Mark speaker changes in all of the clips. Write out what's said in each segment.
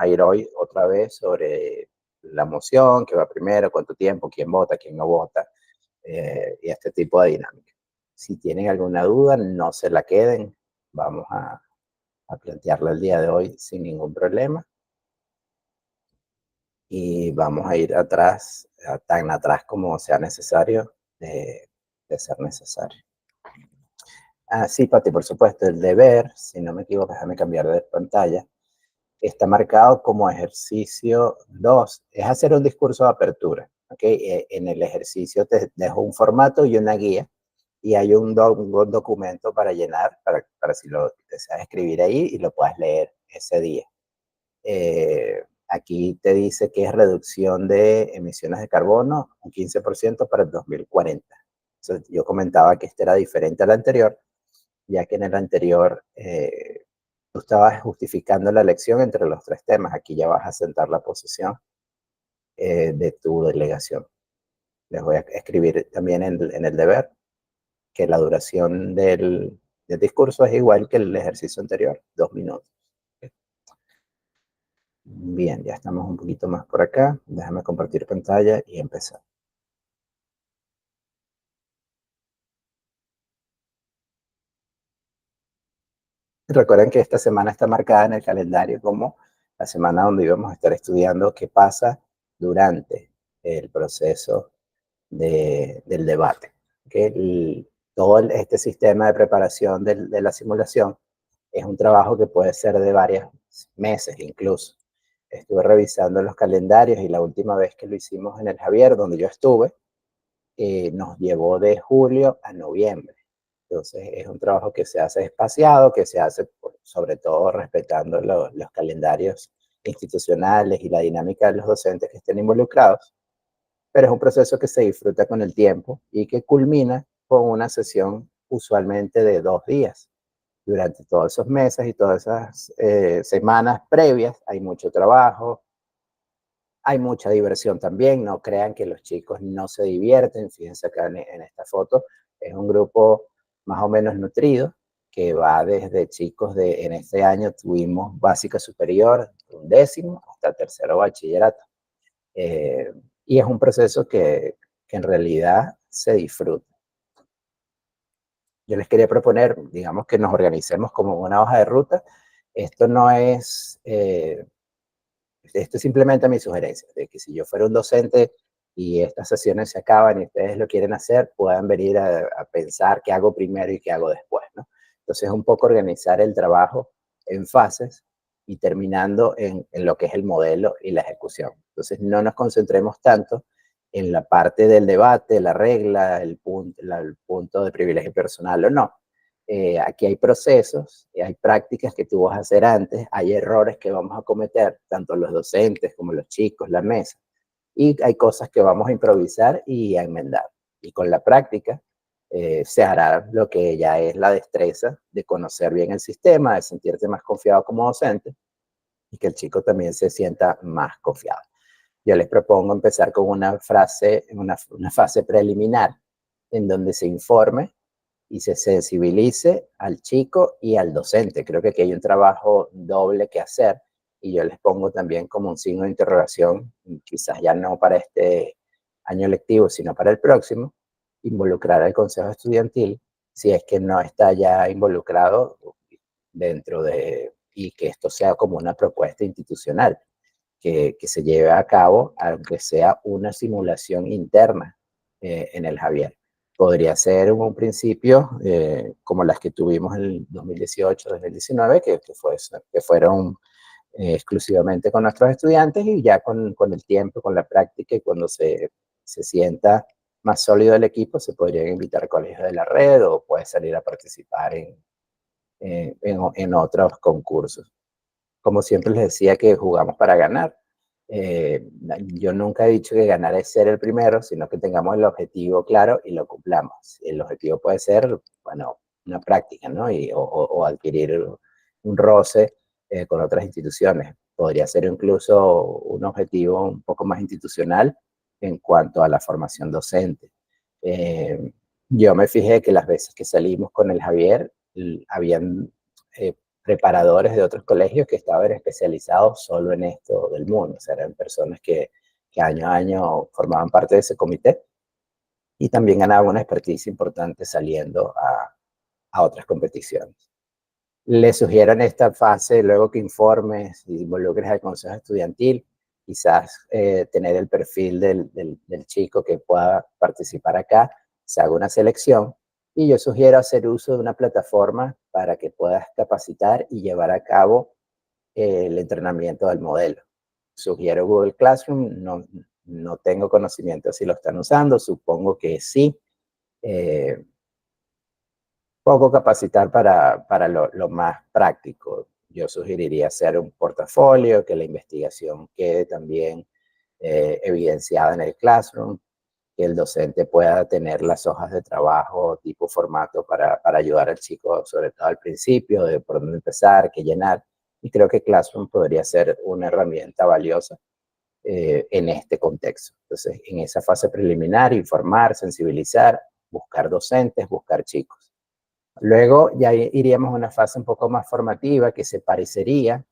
Speaker 1: a ir hoy otra vez sobre la moción, qué va primero, cuánto tiempo, quién vota, quién no vota, y este tipo de dinámica. Si tienen alguna duda, no se la queden. Vamos a plantearla el día de hoy sin ningún problema. Y vamos a ir atrás, tan atrás como sea necesario, de ser necesario. Ah, sí, Pati, por supuesto, el deber, si no me equivoco, déjame cambiar de pantalla, está marcado como ejercicio 2, es hacer un discurso de apertura. ¿Okay? En el ejercicio te dejo un formato y una guía, y hay un documento para llenar, para si lo deseas escribir ahí y lo puedas leer ese día. Aquí te dice que es reducción de emisiones de carbono un 15% para el 2040. Entonces, yo comentaba que este era diferente al anterior, ya que en el anterior tú estabas justificando la elección entre los tres temas. Aquí ya vas a sentar la posición de tu delegación. Les voy a escribir también en el deber que la duración del discurso es igual que el ejercicio anterior, 2 minutos. Bien, ya estamos un poquito más por acá. Déjame compartir pantalla y empezar. Recuerden que esta semana está marcada en el calendario como la semana donde íbamos a estar estudiando qué pasa durante el proceso del debate. Que todo este sistema de preparación de la simulación es un trabajo que puede ser de varios meses incluso. Estuve revisando los calendarios y la última vez que lo hicimos en el Javier, donde yo estuve, nos llevó de julio a noviembre. Entonces es un trabajo que se hace espaciado, que se hace sobre todo respetando los calendarios institucionales y la dinámica de los docentes que estén involucrados, pero es un proceso que se disfruta con el tiempo y que culmina con una sesión usualmente de 2 días. Durante todos esos meses y todas esas semanas previas hay mucho trabajo, hay mucha diversión también. No crean que los chicos no se divierten. Fíjense acá en esta foto, es un grupo más o menos nutrido que va desde chicos en este año tuvimos básica superior, un décimo, hasta tercero bachillerato. Y es un proceso que en realidad se disfruta. Yo les quería proponer, digamos, que nos organicemos como una hoja de ruta. Esto no es, esto es simplemente mi sugerencia, de que si yo fuera un docente y estas sesiones se acaban y ustedes lo quieren hacer, puedan venir a pensar qué hago primero y qué hago después, ¿no? Entonces, un poco organizar el trabajo en fases y terminando en lo que es el modelo y la ejecución. Entonces, no nos concentremos tanto en la parte del debate, la regla, el punto de privilegio personal o no. Aquí hay procesos, hay prácticas que tú vas a hacer antes, hay errores que vamos a cometer, tanto los docentes como los chicos, la mesa, y hay cosas que vamos a improvisar y a enmendar. Y con la práctica se hará lo que ya es la destreza de conocer bien el sistema, de sentirte más confiado como docente y que el chico también se sienta más confiado. Yo les propongo empezar con una fase preliminar en donde se informe y se sensibilice al chico y al docente. Creo que aquí hay un trabajo doble que hacer y yo les pongo también como un signo de interrogación, quizás ya no para este año lectivo, sino para el próximo, involucrar al consejo estudiantil si es que no está ya involucrado dentro de, y que esto sea como una propuesta institucional, que se lleve a cabo, aunque sea una simulación interna en el Javier. Podría ser un principio como las que tuvimos en el 2018-2019, que fueron exclusivamente con nuestros estudiantes y ya con el tiempo, con la práctica y cuando se sienta más sólido el equipo, se podrían invitar a colegios de la red o puede salir a participar en otros concursos. Como siempre les decía que jugamos para ganar. Eh, yo nunca he dicho que ganar es ser el primero, sino que tengamos el objetivo claro y lo cumplamos. El objetivo puede ser, bueno, una práctica, ¿no? O adquirir un roce con otras instituciones. Podría ser incluso un objetivo un poco más institucional en cuanto a la formación docente. Yo me fijé que las veces que salimos con el Javier, habían preparadores de otros colegios que estaban especializados solo en esto del mundo. O sea, eran personas que año a año formaban parte de ese comité y también ganaban una expertise importante saliendo a otras competiciones. Le sugiero en esta fase, luego que informes y involucres al consejo estudiantil, quizás tener el perfil del chico que pueda participar acá, se haga una selección y yo sugiero hacer uso de una plataforma para que puedas capacitar y llevar a cabo el entrenamiento del modelo. Sugiero Google Classroom, no tengo conocimiento si lo están usando, supongo que sí. Eh, Poco capacitar para lo más práctico. Yo sugeriría hacer un portafolio, que la investigación quede también evidenciada en el Classroom, que el docente pueda tener las hojas de trabajo tipo formato para ayudar al chico, sobre todo al principio, de por dónde empezar, qué llenar. Y creo que Classroom podría ser una herramienta valiosa en este contexto. Entonces, en esa fase preliminar, informar, sensibilizar, buscar docentes, buscar chicos. Luego ya iríamos a una fase un poco más formativa que se parecería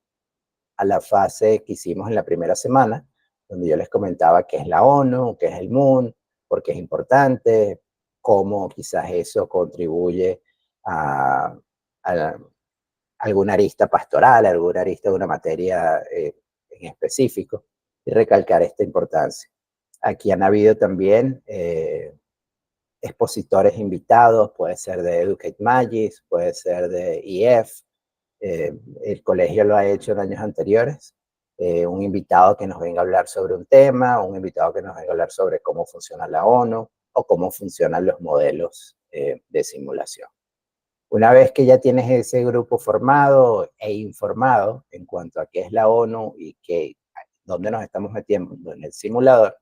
Speaker 1: a la fase que hicimos en la primera semana, donde yo les comentaba qué es la ONU, qué es el MUN, por qué es importante, cómo quizás eso contribuye a alguna arista pastoral, alguna arista de una materia en específico, y recalcar esta importancia. Aquí han habido también expositores invitados, puede ser de Educate Magis, puede ser de IF, el colegio lo ha hecho en años anteriores, un invitado que nos venga a hablar sobre un tema, un invitado que nos venga a hablar sobre cómo funciona la ONU o cómo funcionan los modelos de simulación. Una vez que ya tienes ese grupo formado e informado en cuanto a qué es la ONU y dónde nos estamos metiendo en el simulador,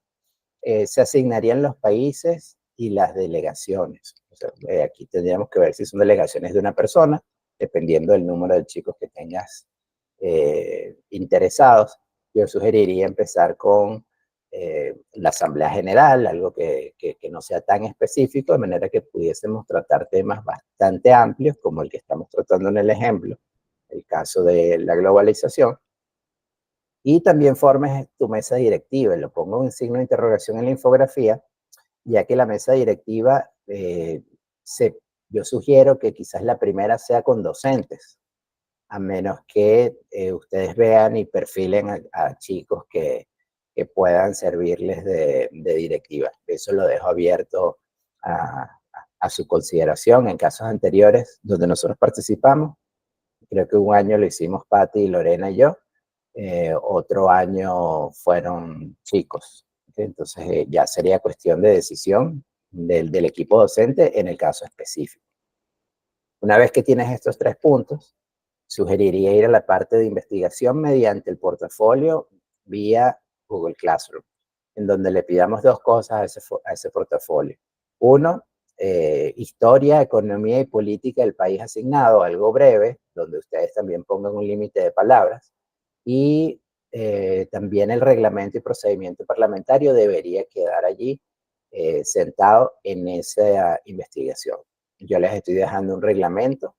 Speaker 1: se asignarían los países y las delegaciones. O sea, aquí tendríamos que ver si son delegaciones de una persona, dependiendo del número de chicos que tengas interesados. Yo sugeriría empezar con la Asamblea General, algo que no sea tan específico, de manera que pudiésemos tratar temas bastante amplios, como el que estamos tratando en el ejemplo, el caso de la globalización, y también formes tu mesa directiva. Lo pongo en signo de interrogación en la infografía, ya que la mesa directiva, yo sugiero que quizás la primera sea con docentes, a menos que ustedes vean y perfilen a chicos que puedan servirles de directiva. Eso lo dejo abierto a su consideración. En casos anteriores donde nosotros participamos, creo que un año lo hicimos Patti, Lorena y yo, otro año fueron chicos. Entonces ya sería cuestión de decisión del equipo docente en el caso específico. Una vez que tienes estos 3 puntos, sugeriría ir a la parte de investigación mediante el portafolio vía Google Classroom, en donde le pidamos 2 cosas a ese portafolio. Uno, historia, economía y política del país asignado, algo breve, donde ustedes también pongan un límite de palabras. Y también el reglamento y procedimiento parlamentario debería quedar allí sentado en esa investigación. Yo les estoy dejando un reglamento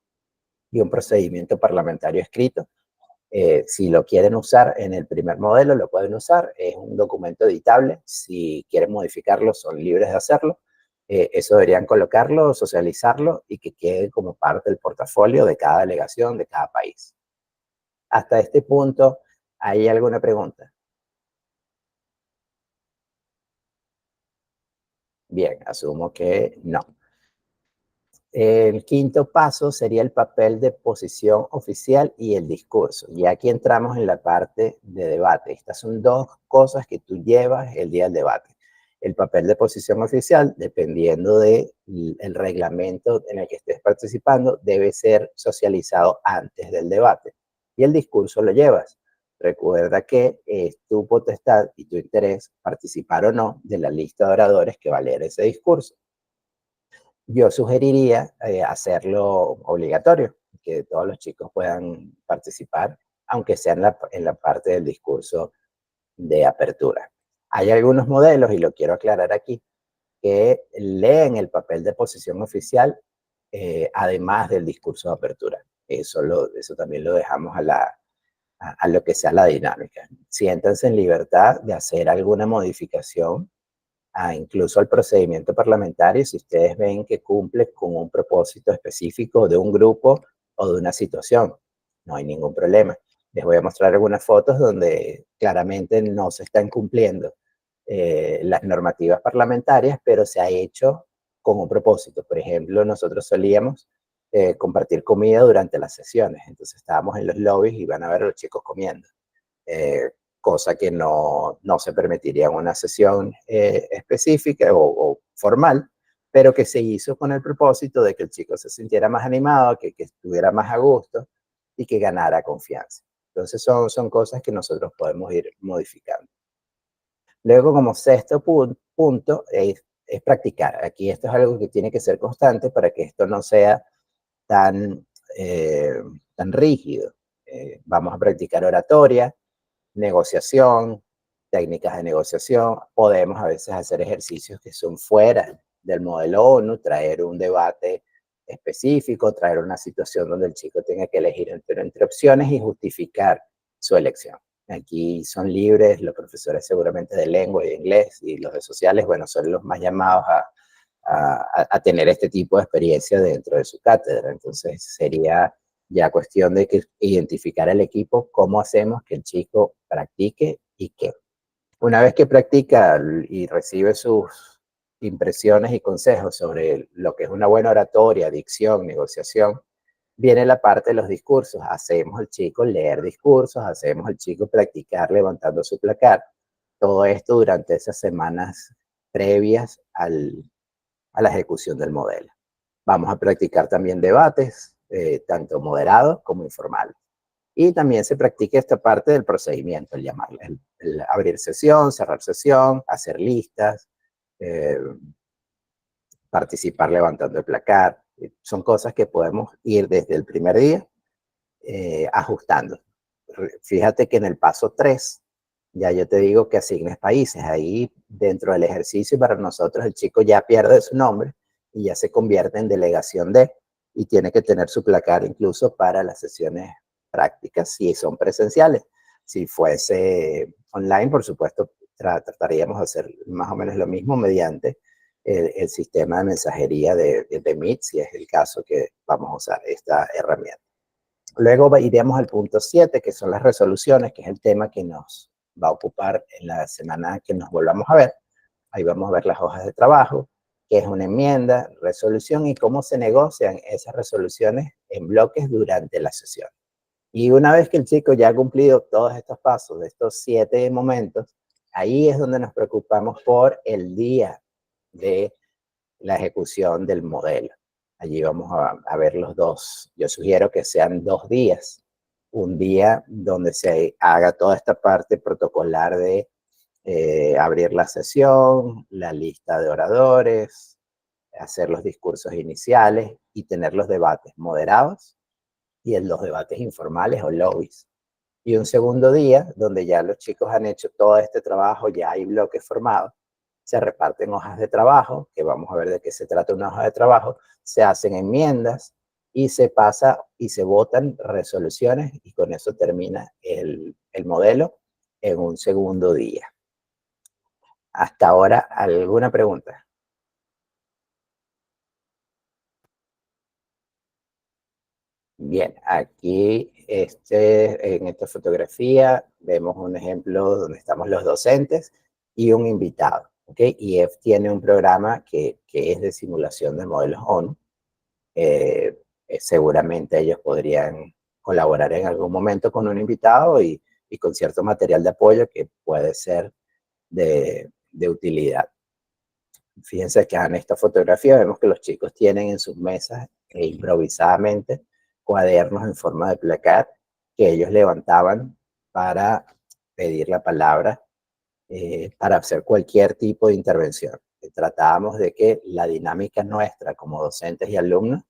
Speaker 1: y un procedimiento parlamentario escrito. Si lo quieren usar en el primer modelo, lo pueden usar. Es un documento editable. Si quieren modificarlo, son libres de hacerlo. Eso deberían colocarlo, socializarlo y que quede como parte del portafolio de cada delegación, de cada país. Hasta este punto, ¿hay alguna pregunta? Bien, asumo que no. El quinto paso sería el papel de posición oficial y el discurso. Y aquí entramos en la parte de debate. Estas son 2 cosas que tú llevas el día del debate. El papel de posición oficial, dependiendo del reglamento en el que estés participando, debe ser socializado antes del debate. Y el discurso lo llevas. Recuerda que es tu potestad y tu interés participar o no de la lista de oradores que va a leer ese discurso. Yo sugeriría hacerlo obligatorio, que todos los chicos puedan participar, aunque sea en la parte del discurso de apertura. Hay algunos modelos, y lo quiero aclarar aquí, que leen el papel de posición oficial además del discurso de apertura. Eso también lo dejamos a lo que sea la dinámica. Siéntanse en libertad de hacer alguna modificación incluso al procedimiento parlamentario si ustedes ven que cumple con un propósito específico de un grupo o de una situación. No hay ningún problema. Les voy a mostrar algunas fotos donde claramente no se están cumpliendo las normativas parlamentarias, pero se ha hecho con un propósito. Por ejemplo, nosotros solíamos compartir comida durante las sesiones, entonces estábamos en los lobbies y van a ver a los chicos comiendo. Cosa que no se permitiría en una sesión específica o formal, pero que se hizo con el propósito de que el chico se sintiera más animado, que estuviera más a gusto y que ganara confianza. Entonces son cosas que nosotros podemos ir modificando. Luego, como sexto punto, es practicar. Aquí esto es algo que tiene que ser constante para que esto no sea tan, eh, tan rígido. Vamos a practicar oratoria, negociación, técnicas de negociación. Podemos a veces hacer ejercicios que son fuera del modelo ONU, traer un debate específico, traer una situación donde el chico tenga que elegir entre opciones y justificar su elección. Aquí son libres, los profesores seguramente de lengua y de inglés y los de sociales, bueno, son los más llamados a tener este tipo de experiencia dentro de su cátedra. Entonces sería ya cuestión de que identificar al equipo cómo hacemos que el chico practique y qué. Una vez que practica y recibe sus impresiones y consejos sobre lo que es una buena oratoria, dicción, negociación, viene la parte de los discursos. Hacemos al chico leer discursos, hacemos al chico practicar levantando su placar. Todo esto durante esas semanas previas a la ejecución del modelo. Vamos a practicar también debates, tanto moderados como informales. Y también se practica esta parte del procedimiento, el llamarle, el abrir sesión, cerrar sesión, hacer listas, eh, participar levantando el placar. Son cosas que podemos ir desde el primer día ajustando. Fíjate que en el paso 3 ya yo te digo que asignes países. Ahí dentro del ejercicio para nosotros el chico ya pierde su nombre y ya se convierte en delegación de y tiene que tener su placar incluso para las sesiones prácticas si son presenciales. Si fuese online, por supuesto, trataríamos de hacer más o menos lo mismo mediante el sistema de mensajería de Meet, si es el caso que vamos a usar esta herramienta. Luego iremos al punto 7, que son las resoluciones, que es el tema que nos va a ocupar en la semana que nos volvamos a ver. Ahí vamos a ver las hojas de trabajo, qué es una enmienda, resolución y cómo se negocian esas resoluciones en bloques durante la sesión. Y una vez que el chico ya ha cumplido todos estos pasos, de estos 7 momentos, ahí es donde nos preocupamos por el día de la ejecución del modelo. Allí vamos a ver los dos. Yo sugiero que sean 2 días. Un día donde se haga toda esta parte protocolar de abrir la sesión, la lista de oradores, hacer los discursos iniciales y tener los debates moderados y los debates informales o lobbies. Y un segundo día donde ya los chicos han hecho todo este trabajo, ya hay bloques formados, se reparten hojas de trabajo, que vamos a ver de qué se trata una hoja de trabajo, se hacen enmiendas y se pasa y se votan resoluciones y con eso termina el modelo en un segundo día. Hasta ahora, ¿alguna pregunta? Bien, aquí en esta fotografía vemos un ejemplo donde estamos los docentes y un invitado. ¿Okay? IEF tiene un programa que es de simulación de modelos ONU. Seguramente ellos podrían colaborar en algún momento con un invitado y con cierto material de apoyo que puede ser de utilidad. Fíjense que en esta fotografía vemos que los chicos tienen en sus mesas improvisadamente cuadernos en forma de placar que ellos levantaban para pedir la palabra, para hacer cualquier tipo de intervención. Tratábamos de que la dinámica nuestra como docentes y alumnos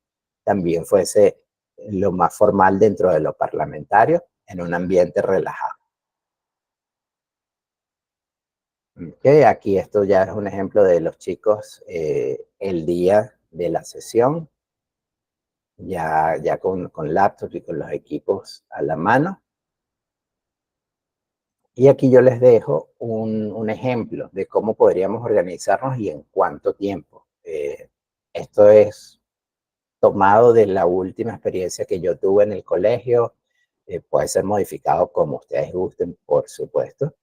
Speaker 1: también fuese lo más formal dentro de lo parlamentario, en un ambiente relajado. Okay, aquí esto ya es un ejemplo de los chicos el día de la sesión. ya con laptops y con los equipos a la mano. Y aquí yo les dejo un ejemplo de cómo podríamos organizarnos y en cuánto tiempo. Esto es tomado de la última experiencia que yo tuve en el colegio. Puede ser modificado como ustedes gusten, por supuesto,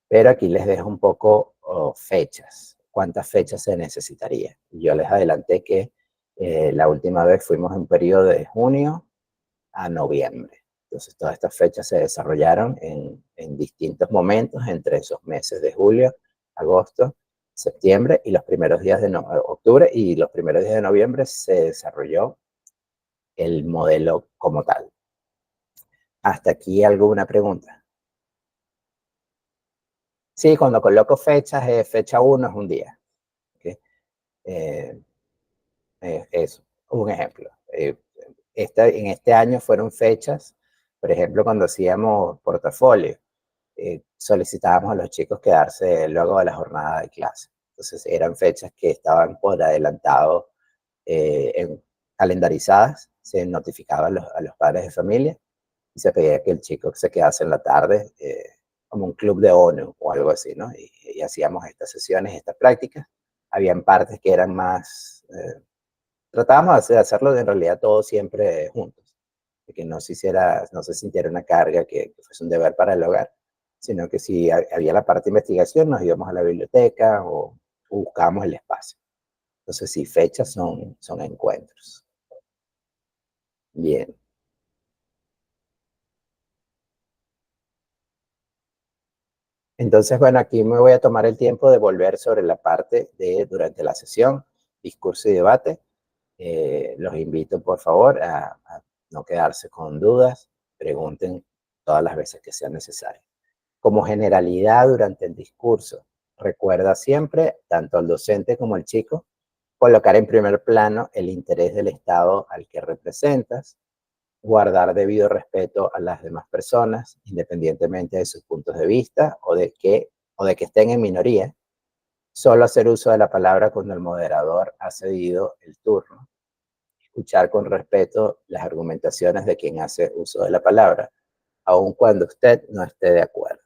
Speaker 1: pero aquí les dejo un poco fechas, cuántas fechas se necesitaría. Yo les adelanté que la última vez fuimos en un periodo de junio a noviembre. Entonces, todas estas fechas se desarrollaron en distintos momentos entre esos meses de julio, agosto, septiembre y los primeros días de octubre y los primeros días de noviembre se desarrolló el modelo como tal. ¿Hasta aquí alguna pregunta? Sí, cuando coloco fechas, fecha 1 es un día. ¿Okay? Eh, es un ejemplo. En este año fueron fechas, por ejemplo, cuando hacíamos portafolio, solicitábamos a los chicos quedarse luego de la jornada de clase. Entonces eran fechas que estaban por adelantado calendarizadas, se notificaba a los padres de familia y se pedía que el chico se quedase en la tarde, como un club de ONU o algo así, ¿no? Y hacíamos estas sesiones, estas prácticas. Habían partes que eran más, tratábamos de hacerlo en realidad todo siempre juntos, de que no se hiciera, no se sintiera una carga, que fuese un deber para el hogar, sino que si había la parte de investigación, nos íbamos a la biblioteca o buscábamos el espacio. Entonces, sí, fechas son encuentros. Bien. Entonces, bueno, aquí me voy a tomar el tiempo de volver sobre la parte de durante la sesión, discurso y debate. Los invito, por favor, a no quedarse con dudas. Pregunten todas las veces que sea necesario. Como generalidad durante el discurso, recuerda siempre, tanto al docente como al chico, colocar en primer plano el interés del Estado al que representas, guardar debido respeto a las demás personas, independientemente de sus puntos de vista o de que estén en minoría, solo hacer uso de la palabra cuando el moderador ha cedido el turno, escuchar con respeto las argumentaciones de quien hace uso de la palabra, aun cuando usted no esté de acuerdo.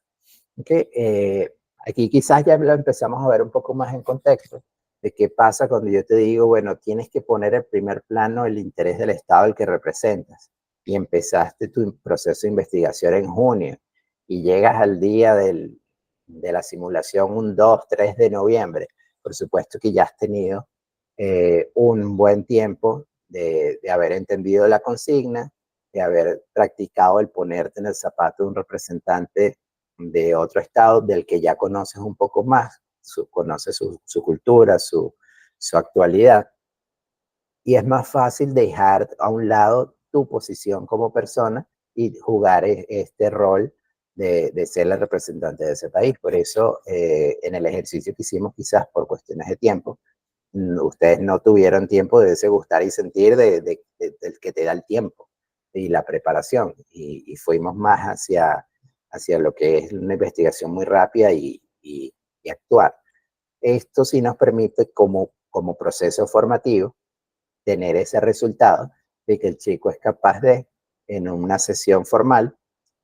Speaker 1: Okay, aquí quizás ya lo empezamos a ver un poco más en contexto de qué pasa cuando yo te digo, bueno, tienes que poner en primer plano el interés del Estado al que representas y empezaste tu proceso de investigación en junio y llegas al día de la simulación un 2 3 de noviembre. Por supuesto que ya has tenido un buen tiempo de haber entendido la consigna, de haber practicado el ponerte en el zapato de un representante de otro estado del que ya conoces un poco más, conoces su cultura, su actualidad, y es más fácil dejar a un lado tu posición como persona y jugar este rol de ser el representante de ese país. Por eso, en el ejercicio que hicimos, quizás por cuestiones de tiempo, ustedes no tuvieron tiempo de ese gustar y sentir del que te da el tiempo y la preparación. Y fuimos más hacia lo que es una investigación muy rápida y actuar. Esto sí nos permite como proceso formativo tener ese resultado de que el chico es capaz de, en una sesión formal,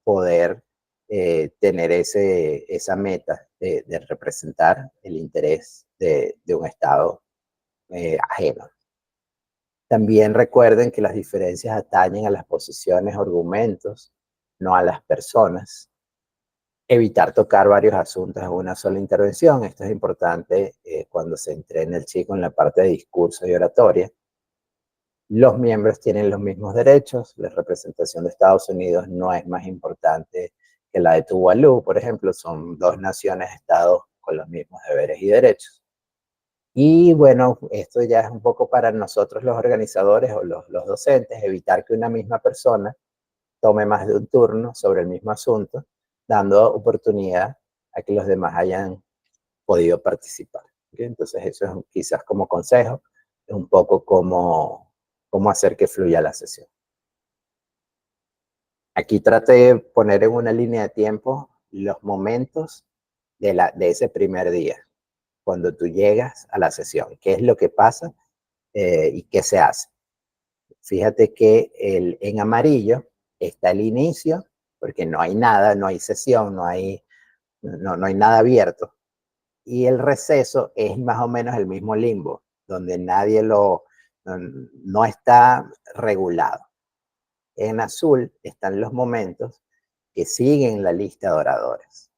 Speaker 1: poder tener esa meta de representar el interés de un Estado ajeno. También recuerden que las diferencias atañen a las posiciones o argumentos, no a las personas. Evitar tocar varios asuntos en una sola intervención. Esto es importante cuando se entrena el chico en la parte de discurso y oratoria. Los miembros tienen los mismos derechos. La representación de Estados Unidos no es más importante que la de Tuvalu, por ejemplo. Son dos naciones-estado con los mismos deberes y derechos. Y bueno, esto ya es un poco para nosotros los organizadores o los docentes, evitar que una misma persona tome más de un turno sobre el mismo asunto, dando oportunidad a que los demás hayan podido participar. ¿Okay? Entonces eso es quizás como consejo, es un poco cómo hacer que fluya la sesión. Aquí traté de poner en una línea de tiempo los momentos de ese primer día, cuando tú llegas a la sesión, qué es lo que pasa y qué se hace. Fíjate que en amarillo está el inicio, porque no hay nada, no hay sesión, no hay nada abierto. Y el receso es más o menos el mismo limbo, donde no está regulado. En azul están los momentos que siguen la lista de oradores.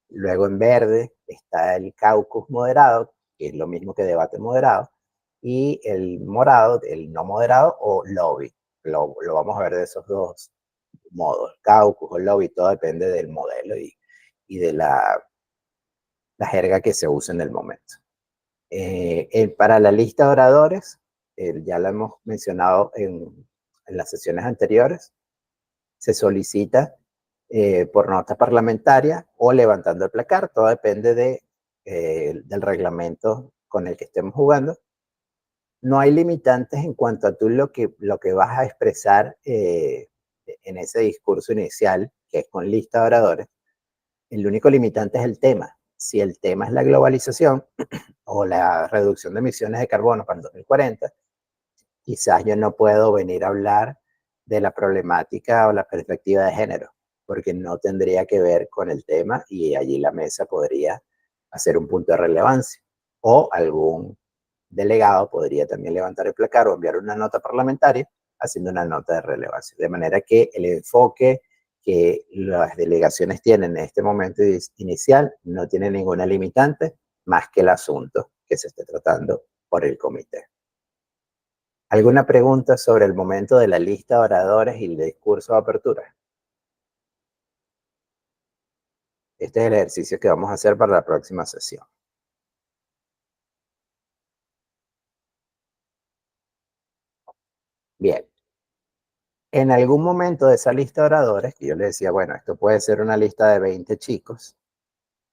Speaker 1: Luego en verde está el caucus moderado, que es lo mismo que debate moderado, y el morado, el no moderado o lobby. Lo vamos a ver de esos dos modos, caucus o lobby, todo depende del modelo y de la jerga que se use en el momento. Para la lista de oradores, ya lo hemos mencionado en las sesiones anteriores, se solicita por nota parlamentaria o levantando el placar, todo depende del reglamento con el que estemos jugando. No hay limitantes en cuanto a tú lo que vas a expresar en ese discurso inicial, que es con lista de oradores. El único limitante es el tema. Si el tema es la globalización o la reducción de emisiones de carbono para el 2040, quizás yo no puedo venir a hablar de la problemática o la perspectiva de género, porque no tendría que ver con el tema y allí la mesa podría hacer un punto de relevancia. O algún delegado podría también levantar el placar o enviar una nota parlamentaria haciendo una nota de relevancia. De manera que el enfoque que las delegaciones tienen en este momento inicial no tiene ninguna limitante más que el asunto que se esté tratando por el comité. ¿Alguna pregunta sobre el momento de la lista de oradores y el discurso de apertura? Este es el ejercicio que vamos a hacer para la próxima sesión. Bien. En algún momento de esa lista de oradores, que yo le decía, bueno, esto puede ser una lista de 20 chicos,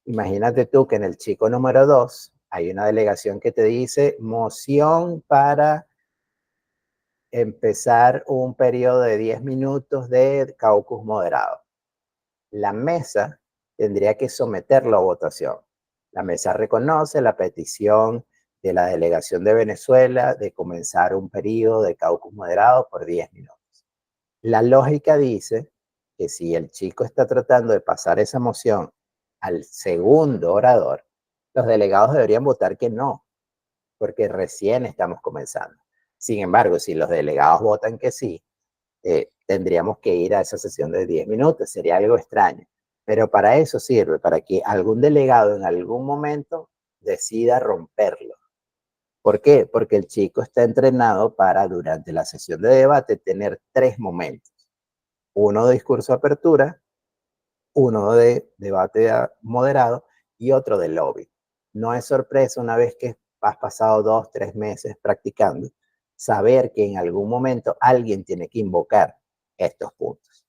Speaker 1: imagínate tú que en el chico número 2 hay una delegación que te dice moción para empezar un periodo de 10 minutos de caucus moderado. La mesa tendría que someterlo a votación. La mesa reconoce la petición de la delegación de Venezuela de comenzar un periodo de caucus moderado por 10 minutos. La lógica dice que si el chico está tratando de pasar esa moción al segundo orador, los delegados deberían votar que no, porque recién estamos comenzando. Sin embargo, si los delegados votan que sí, tendríamos que ir a esa sesión de 10 minutos, sería algo extraño. Pero para eso sirve, para que algún delegado en algún momento decida romperlo. ¿Por qué? Porque el chico está entrenado para durante la sesión de debate tener 3 momentos. Uno de discurso de apertura, uno de debate moderado y otro de lobby. No es sorpresa una vez que has pasado 2, 3 meses practicando, saber que en algún momento alguien tiene que invocar estos puntos.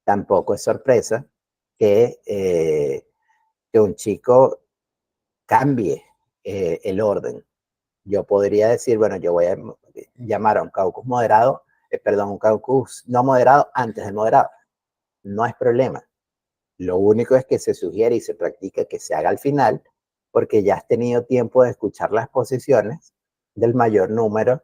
Speaker 1: Tampoco es sorpresa que un chico cambie el orden. Yo podría decir, bueno, yo voy a llamar a un caucus moderado, perdón, un caucus no moderado antes del moderado. No es problema. Lo único es que se sugiere y se practica que se haga al final, porque ya has tenido tiempo de escuchar las posiciones del mayor número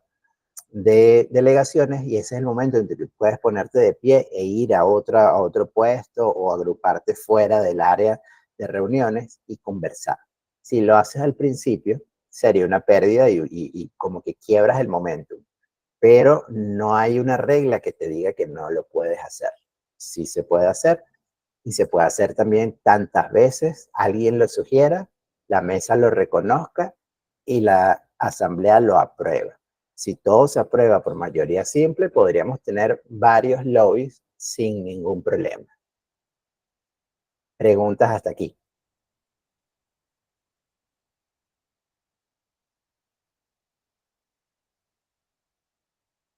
Speaker 1: de delegaciones y ese es el momento en que puedes ponerte de pie e ir a otro puesto o agruparte fuera del área de reuniones y conversar. Si lo haces al principio, sería una pérdida y como que quiebras el momentum, pero no hay una regla que te diga que no lo puedes hacer. Sí se puede hacer y se puede hacer también tantas veces, alguien lo sugiera, la mesa lo reconozca y la asamblea lo aprueba. Si todo se aprueba por mayoría simple, podríamos tener varios lobbies sin ningún problema. Preguntas hasta aquí.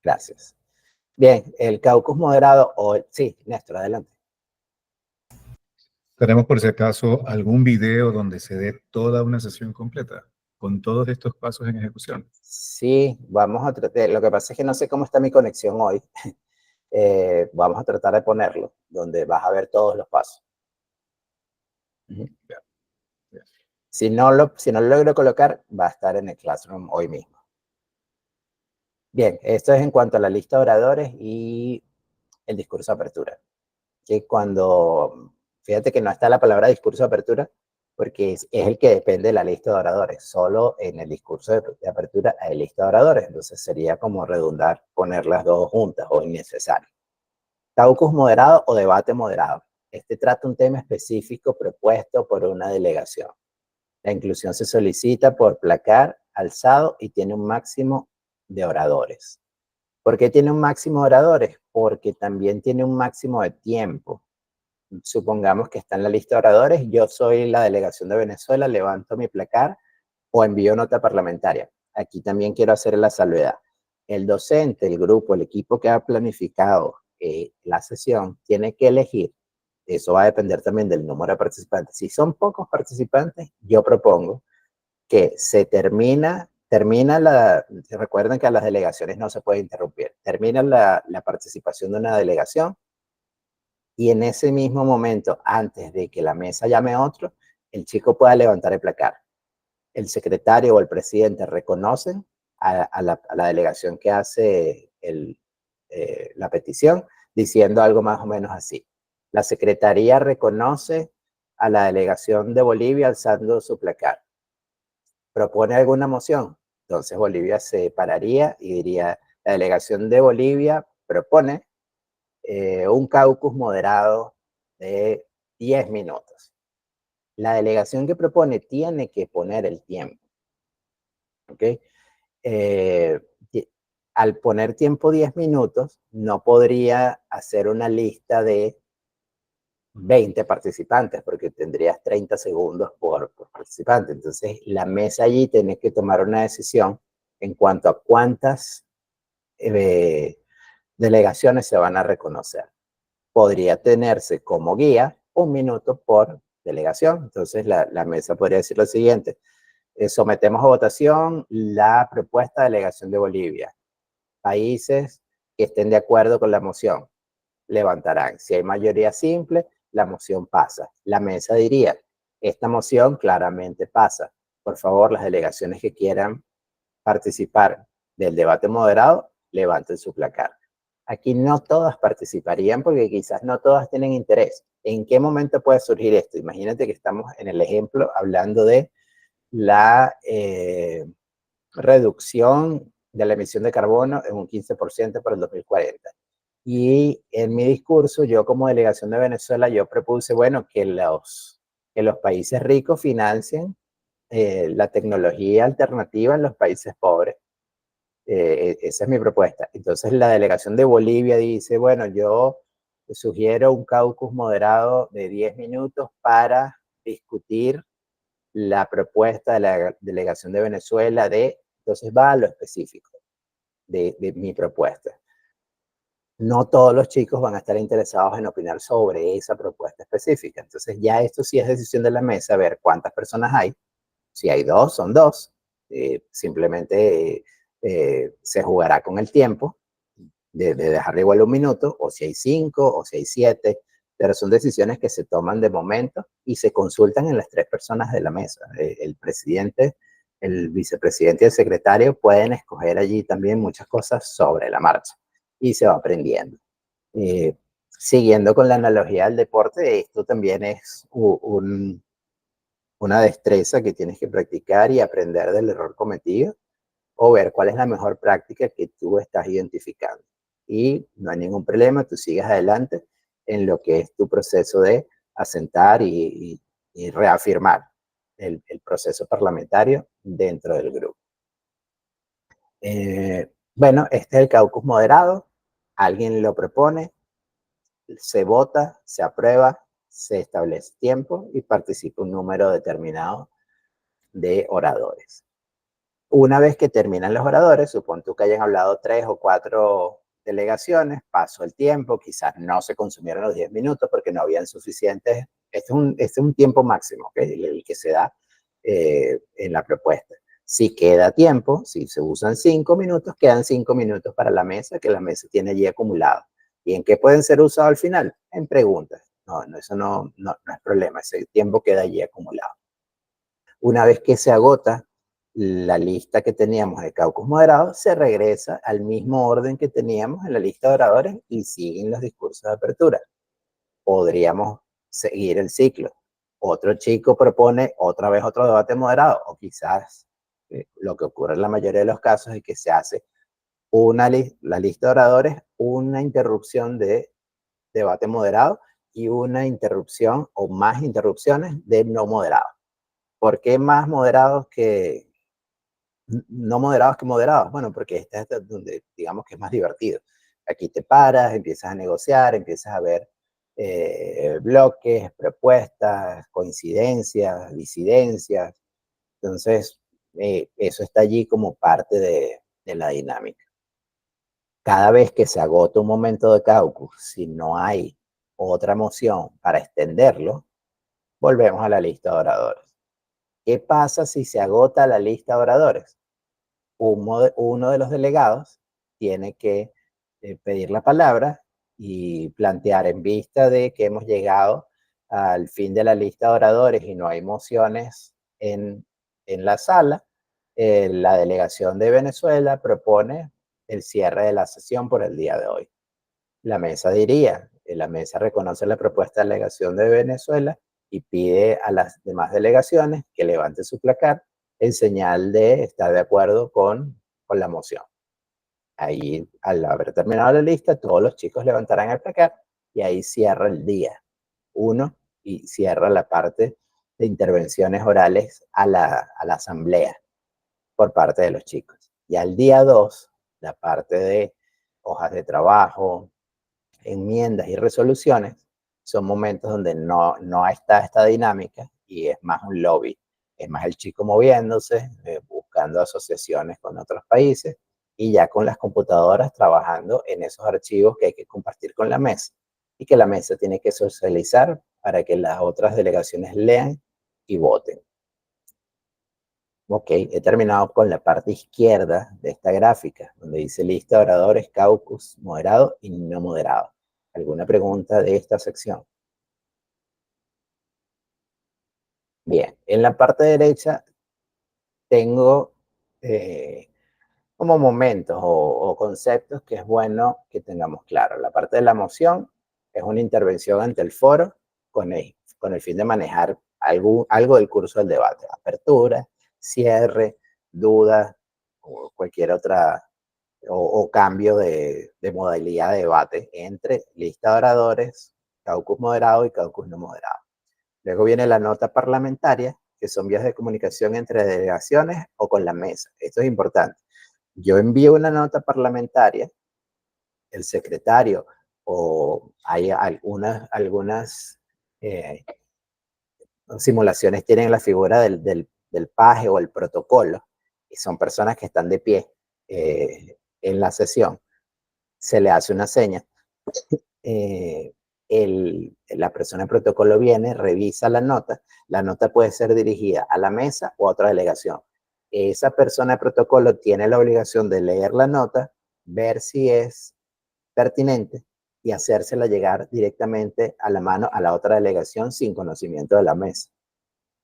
Speaker 1: Gracias. Bien, el caucus moderado o sí, Néstor, adelante.
Speaker 2: Tenemos por si acaso algún video donde se dé toda una sesión completa con todos estos pasos en ejecución.
Speaker 1: Sí, vamos a tratar. Lo que pasa es que no sé cómo está mi conexión hoy. Vamos a tratar de ponerlo, donde vas a ver todos los pasos.
Speaker 2: Ya, ya.
Speaker 1: Si no lo logro colocar, va a estar en el Classroom hoy mismo. Bien, esto es en cuanto a la lista de oradores y el discurso de apertura. Que cuando, fíjate que no está la palabra discurso de apertura, porque es el que depende de la lista de oradores. Solo en el discurso de apertura hay lista de oradores, entonces sería como redundar poner las dos juntas o innecesario. Caucus moderado o debate moderado. Este trata un tema específico propuesto por una delegación. La inclusión se solicita por placar, alzado y tiene un máximo de oradores. ¿Por qué tiene un máximo de oradores? Porque también tiene un máximo de tiempo. Supongamos que está en la lista de oradores, yo soy la delegación de Venezuela, levanto mi placar o envío nota parlamentaria. Aquí también quiero hacer la salvedad. El docente, el grupo, el equipo que ha planificado la sesión tiene que elegir, eso va a depender también del número de participantes. Si son pocos participantes, yo propongo que recuerden que a las delegaciones no se puede interrumpir, termina la participación de una delegación y en ese mismo momento, antes de que la mesa llame a otro, el chico pueda levantar el placar. El secretario o el presidente reconocen a la delegación que hace la petición, diciendo algo más o menos así. La secretaría reconoce a la delegación de Bolivia alzando su placar. ¿Propone alguna moción? Entonces Bolivia se pararía y diría, la delegación de Bolivia propone un caucus moderado de 10 minutos. La delegación que propone tiene que poner el tiempo. ¿Ok? Eh, al poner tiempo 10 minutos, no podría hacer una lista de 20 participantes, porque tendrías 30 segundos por participante. Entonces, la mesa allí tiene que tomar una decisión en cuanto a cuántas delegaciones se van a reconocer. Podría tenerse como guía 1 minuto por delegación. Entonces, la mesa podría decir lo siguiente: sometemos a votación la propuesta de delegación de Bolivia. Países que estén de acuerdo con la moción levantarán. Si hay mayoría simple, la moción pasa. La mesa diría, esta moción claramente pasa. Por favor, las delegaciones que quieran participar del debate moderado, levanten su placar. Aquí no todas participarían porque quizás no todas tienen interés. ¿En qué momento puede surgir esto? Imagínate que estamos en el ejemplo hablando de la reducción de la emisión de carbono en un 15% para el 2040. Y en mi discurso, yo como delegación de Venezuela, yo propuse, bueno, que los países ricos financien la tecnología alternativa en los países pobres. Esa es mi propuesta. Entonces la delegación de Bolivia dice, bueno, yo sugiero un caucus moderado de 10 minutos para discutir la propuesta de la delegación de Venezuela entonces va a lo específico de mi propuesta. No todos los chicos van a estar interesados en opinar sobre esa propuesta específica. Entonces ya esto sí es decisión de la mesa, ver cuántas personas hay. Si hay dos, son dos. Simplemente se jugará con el tiempo de dejarle igual 1 minuto, o si hay 5, o si hay 7, pero son decisiones que se toman de momento y se consultan en las 3 personas de la mesa. El presidente, el vicepresidente y el secretario pueden escoger allí también muchas cosas sobre la marcha y se va aprendiendo. Eh, Siguiendo con la analogía del deporte, esto también es una destreza que tienes que practicar y aprender del error cometido o ver cuál es la mejor práctica que tú estás identificando. Y no hay ningún problema, tú sigues adelante en lo que es tu proceso de asentar y reafirmar el proceso parlamentario dentro del grupo. Bueno, este es el caucus moderado, alguien lo propone, se vota, se aprueba, se establece tiempo y participa un número determinado de oradores. Una vez que terminan los oradores, supón tú que hayan hablado 3 o 4 delegaciones, pasó el tiempo, quizás no se consumieron los 10 minutos porque no habían suficientes. Este es un tiempo máximo, ¿okay? El que se da en la propuesta. Si queda tiempo, si se usan 5 minutos, quedan 5 minutos para la mesa, que la mesa tiene allí acumulado. ¿Y en qué pueden ser usados al final? En preguntas. No, eso no es problema, ese tiempo queda allí acumulado. Una vez que se agota la lista que teníamos de caucus moderados se regresa al mismo orden que teníamos en la lista de oradores y siguen los discursos de apertura. Podríamos seguir el ciclo. Otro chico propone otra vez otro debate moderado, o quizás lo que ocurre en la mayoría de los casos es que se hace la lista de oradores, una interrupción de debate moderado y una interrupción o más interrupciones de no moderado. ¿Por qué más moderados que no moderados que moderados? Bueno, porque esta es donde digamos que es más divertido. Aquí te paras, empiezas a negociar, empiezas a ver bloques, propuestas, coincidencias, disidencias. Entonces, eso está allí como parte de la dinámica. Cada vez que se agota un momento de caucus, si no hay otra moción para extenderlo, volvemos a la lista de oradores. ¿Qué pasa si se agota la lista de oradores? Uno de los delegados tiene que pedir la palabra y plantear, en vista de que hemos llegado al fin de la lista de oradores y no hay mociones en la sala, la delegación de Venezuela propone el cierre de la sesión por el día de hoy. La mesa diría, la mesa reconoce la propuesta de delegación de Venezuela y pide a las demás delegaciones que levanten su placar en señal de estar de acuerdo con la moción. Ahí, al haber terminado la lista, todos los chicos levantarán el placar y ahí cierra el día 1 y cierra la parte de intervenciones orales a la asamblea por parte de los chicos. Y al día 2, la parte de hojas de trabajo, enmiendas y resoluciones, son momentos donde no está esta dinámica y es más un lobby, es más el chico moviéndose, buscando asociaciones con otros países y ya con las computadoras trabajando en esos archivos que hay que compartir con la mesa y que la mesa tiene que socializar para que las otras delegaciones lean y voten. Ok, he terminado con la parte izquierda de esta gráfica, donde dice lista de oradores, caucus, moderado y no moderado. ¿Alguna pregunta de esta sección? Bien, en la parte derecha tengo como momentos o conceptos que es bueno que tengamos claro. La parte de la moción es una intervención ante el foro con el fin de manejar algo del curso del debate. Apertura, cierre, duda o cualquier otra o cambio de modalidad de debate entre lista de oradores, caucus moderado y caucus no moderado. Luego viene la nota parlamentaria, que son vías de comunicación entre delegaciones o con la mesa. Esto es importante. Yo envío una nota parlamentaria, el secretario o hay algunas simulaciones tienen la figura del paje o el protocolo, y son personas que están de pie en la sesión. Se le hace una seña. Eh, la persona en protocolo viene, revisa la nota puede ser dirigida a la mesa o a otra delegación. Esa persona de protocolo tiene la obligación de leer la nota, ver si es pertinente y hacérsela llegar directamente a la mano a la otra delegación sin conocimiento de la mesa.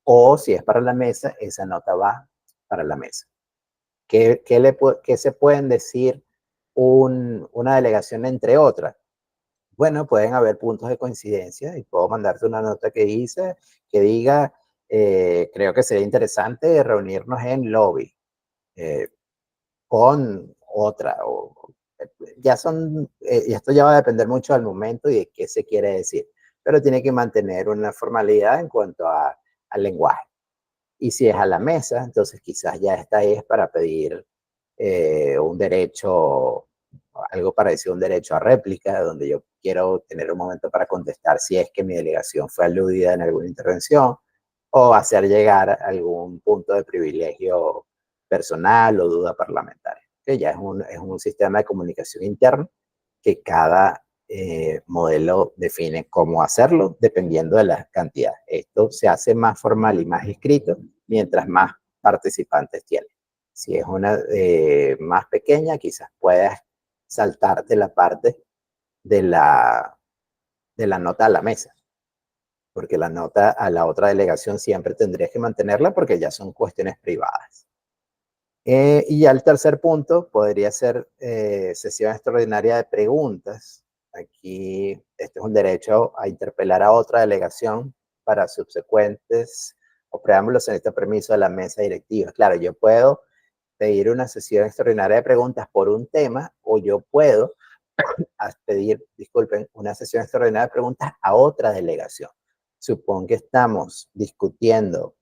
Speaker 1: O si es para la mesa, esa nota va para la mesa. ¿Qué se pueden decir una delegación entre otras? Bueno, pueden haber puntos de coincidencia y puedo mandarte una nota que hice que diga, creo que sería interesante reunirnos en lobby con otra. Y esto ya va a depender mucho del momento y de qué se quiere decir, pero tiene que mantener una formalidad en cuanto al lenguaje. Y si es a la mesa, entonces quizás ya esta es para pedir un derecho, algo parecido a un derecho a réplica, donde yo quiero tener un momento para contestar si es que mi delegación fue aludida en alguna intervención o hacer llegar algún punto de privilegio personal o duda parlamentaria, que ya es un sistema de comunicación interno que cada modelo define cómo hacerlo dependiendo de la cantidad. Esto se hace más formal y más escrito mientras más participantes tiene. Si es una más pequeña, quizás puedas saltarte la parte de de la nota a la mesa, porque la nota a la otra delegación siempre tendrías que mantenerla porque ya son cuestiones privadas. Y ya el tercer punto podría ser sesión extraordinaria de preguntas. Aquí, este es un derecho a interpelar a otra delegación para subsecuentes o preámbulos en este permiso de la mesa directiva. Claro, yo puedo pedir una sesión extraordinaria de preguntas por un tema o yo puedo pedir, disculpen, una sesión extraordinaria de preguntas a otra delegación. Supongo que estamos discutiendo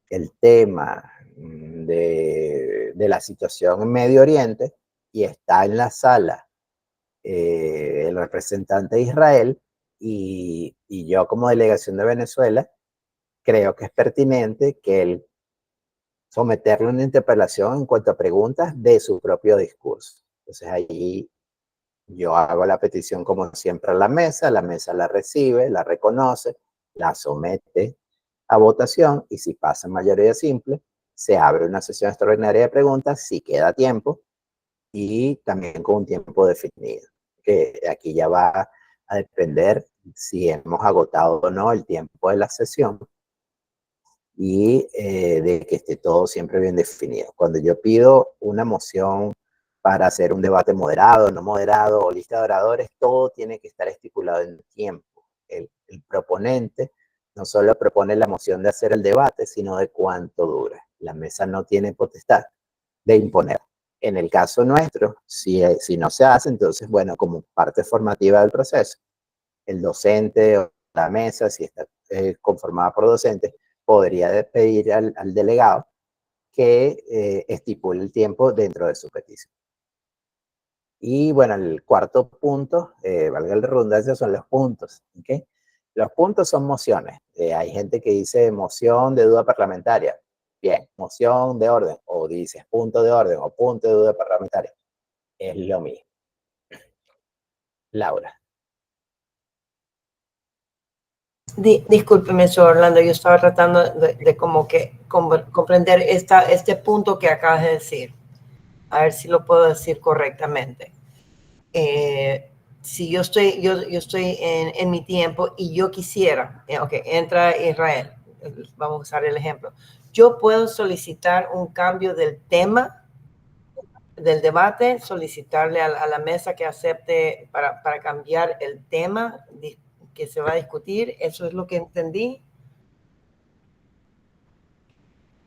Speaker 1: el tema de la situación en Medio Oriente y está en la sala el representante de Israel y yo como delegación de Venezuela creo que es pertinente que él someterle una interpelación en cuanto a preguntas de su propio discurso. Entonces ahí yo hago la petición como siempre a la mesa la recibe, la reconoce, la somete a votación y si pasa en mayoría simple, se abre una sesión extraordinaria de preguntas si queda tiempo y también con un tiempo definido, que aquí ya va a depender si hemos agotado o no el tiempo de la sesión y de que esté todo siempre bien definido. Cuando yo pido una moción para hacer un debate moderado, no moderado o lista de oradores, todo tiene que estar estipulado en tiempo. El proponente no solo propone la moción de hacer el debate, sino de cuánto dura. La mesa no tiene potestad de imponer. En el caso nuestro, si no se hace, entonces, bueno, como parte formativa del proceso, el docente o la mesa, si está conformada por docentes, podría pedir al delegado que estipule el tiempo dentro de su petición. Y bueno, el cuarto punto, valga la redundancia, son los puntos. ¿Okay? Los puntos son mociones. Hay gente que dice moción de duda parlamentaria. Bien, moción de orden, o dices punto de orden o punto de duda parlamentaria. Es lo mismo. Laura.
Speaker 3: Discúlpeme, señor Orlando, yo estaba tratando de como que comprender este punto que acabas de decir. A ver si lo puedo decir correctamente. Si yo estoy, yo estoy en mi tiempo y yo quisiera, ok, entra Israel, vamos a usar el ejemplo. Yo puedo solicitar un cambio del tema del debate, solicitarle a la mesa que acepte para cambiar el tema que se va a discutir. ¿Eso es lo que entendí?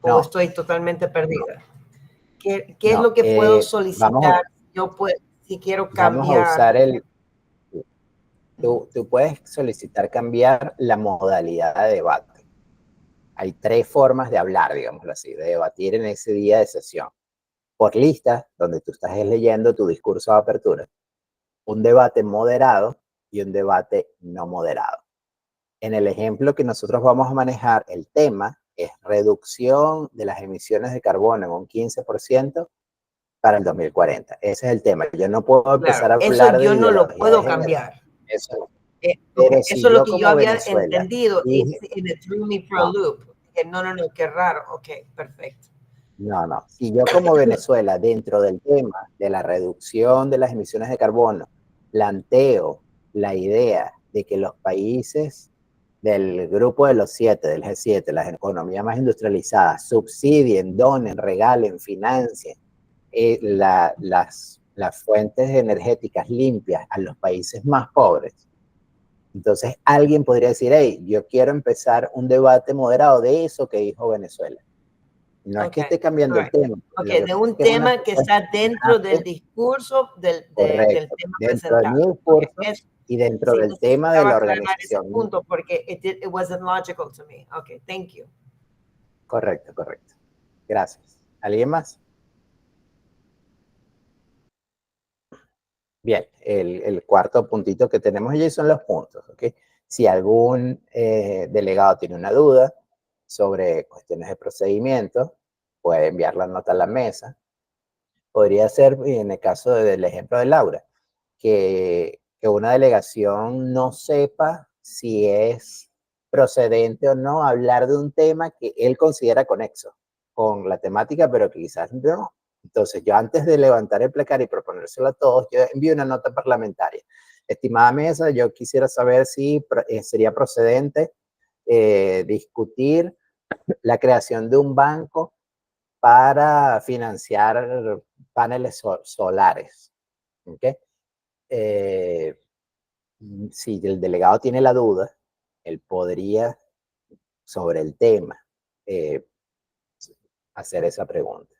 Speaker 3: ¿O
Speaker 1: No,
Speaker 3: estoy totalmente perdida? ¿Qué es
Speaker 1: no.
Speaker 3: lo que puedo solicitar? Yo puedo, si quiero
Speaker 1: Vamos a
Speaker 3: cambiar.
Speaker 1: usar tú puedes solicitar cambiar la modalidad de debate. Hay tres formas de hablar, digámoslo así, de debatir en ese día de sesión. Por lista, donde tú estás leyendo tu discurso de apertura, un debate moderado y un debate no moderado. En el ejemplo que nosotros vamos a manejar, el tema es reducción de las emisiones de carbono en un 15% para el 2040. Ese es el tema. Yo no puedo
Speaker 3: Claro,
Speaker 1: empezar a
Speaker 3: eso
Speaker 1: hablar de
Speaker 3: yo no lo
Speaker 1: ideología de
Speaker 3: puedo
Speaker 1: género.
Speaker 3: cambiar.
Speaker 1: Eso no.
Speaker 3: Okay.
Speaker 1: Pero
Speaker 3: Eso
Speaker 1: si
Speaker 3: es lo
Speaker 1: yo
Speaker 3: que yo
Speaker 1: como
Speaker 3: había
Speaker 1: Venezuela
Speaker 3: entendido y
Speaker 1: dije,
Speaker 3: it threw me for a
Speaker 1: no,
Speaker 3: loop. No, qué raro. Ok, perfecto.
Speaker 1: no. Si yo como Venezuela, dentro del tema de la reducción de las emisiones de carbono, planteo la idea de que los países del grupo de los 7, del G7, las economías más industrializadas, subsidien, donen, regalen, financien las fuentes energéticas limpias a los países más pobres. Entonces alguien podría decir, hey, yo quiero empezar un debate moderado de eso que dijo Venezuela. No es que esté cambiando el tema.
Speaker 3: Okay, de un tema que está dentro del discurso del tema
Speaker 1: dentro de mi
Speaker 3: presentado.
Speaker 1: discurso
Speaker 3: Okay,
Speaker 1: y dentro
Speaker 3: sí,
Speaker 1: del tema de
Speaker 3: necesitaba
Speaker 1: la
Speaker 3: aclarar ese
Speaker 1: organización.
Speaker 3: punto porque it wasn't logical to me. Okay, thank you.
Speaker 1: Correcto. Gracias. ¿Alguien más? Bien, el cuarto puntito que tenemos allí son los puntos. ¿Okay? Si algún delegado tiene una duda sobre cuestiones de procedimiento, puede enviar la nota a la mesa. Podría ser, en el caso del ejemplo de Laura, que una delegación no sepa si es procedente o no hablar de un tema que él considera conexo con la temática, pero que quizás no. Entonces, yo antes de levantar el plecario y proponérselo a todos, yo envío una nota parlamentaria. Estimada mesa, yo quisiera saber si sería procedente discutir la creación de un banco para financiar paneles solares. ¿Okay? Si el delegado tiene la duda, él podría, sobre el tema, hacer esa pregunta.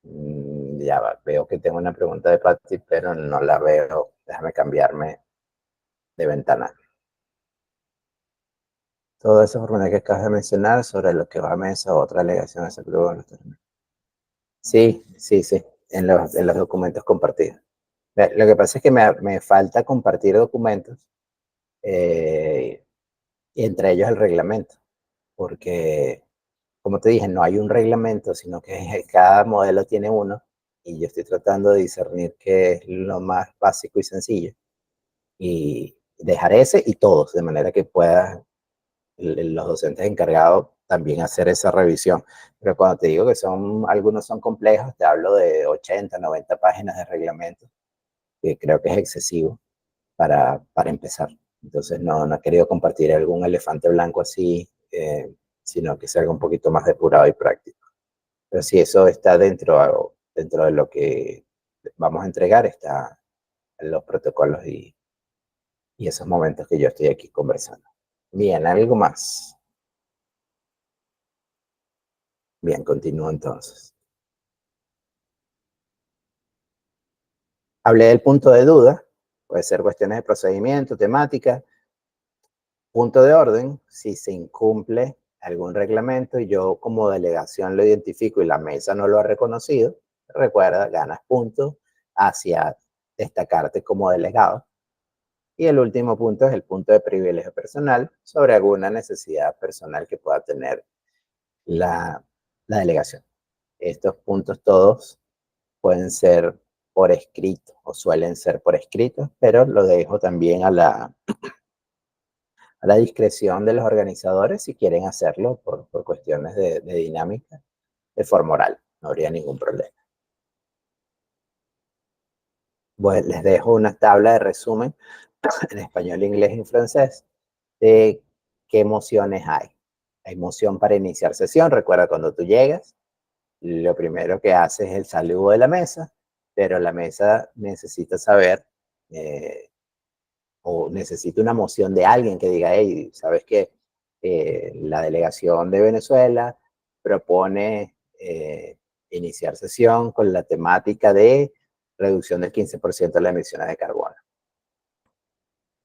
Speaker 1: Ya va, veo que tengo una pregunta de Patty, pero no la veo. Déjame cambiarme de ventana. Todo eso formulario que acabas de mencionar sobre lo que va a mesa o otra alegación se aprobó. Sí, en los documentos compartidos. Lo que pasa es que me falta compartir documentos, y entre ellos el reglamento, porque, como te dije, no hay un reglamento, sino que cada modelo tiene uno, y yo estoy tratando de discernir qué es lo más básico y sencillo, y dejar ese y todos, de manera que puedan los docentes encargados también hacer esa revisión. Pero cuando te digo que algunos son complejos, te hablo de 80, 90 páginas de reglamento, que creo que es excesivo para empezar. Entonces no he querido compartir algún elefante blanco así, sino que sea algo un poquito más depurado y práctico. Pero si eso está dentro de lo que vamos a entregar, está en los protocolos y esos momentos que yo estoy aquí conversando. Bien, ¿algo más? Bien, continúo entonces. Hablé del punto de duda, puede ser cuestiones de procedimiento, temática, punto de orden, si se incumple algún reglamento y yo como delegación lo identifico y la mesa no lo ha reconocido, recuerda, ganas puntos hacia destacarte como delegado. Y el último punto es el punto de privilegio personal sobre alguna necesidad personal que pueda tener la delegación. Estos puntos todos pueden ser por escrito o suelen ser por escrito, pero lo dejo también a la discreción de los organizadores si quieren hacerlo por cuestiones de dinámica, de forma oral. No habría ningún problema. Bueno, les dejo una tabla de resumen en español, inglés y francés de qué mociones hay. Hay moción para iniciar sesión. Recuerda, cuando tú llegas, lo primero que haces es el saludo de la mesa, pero la mesa necesita saber o necesita una moción de alguien que diga, hey, ¿sabes qué? La delegación de Venezuela propone iniciar sesión con la temática de reducción del 15% de las emisiones de carbono.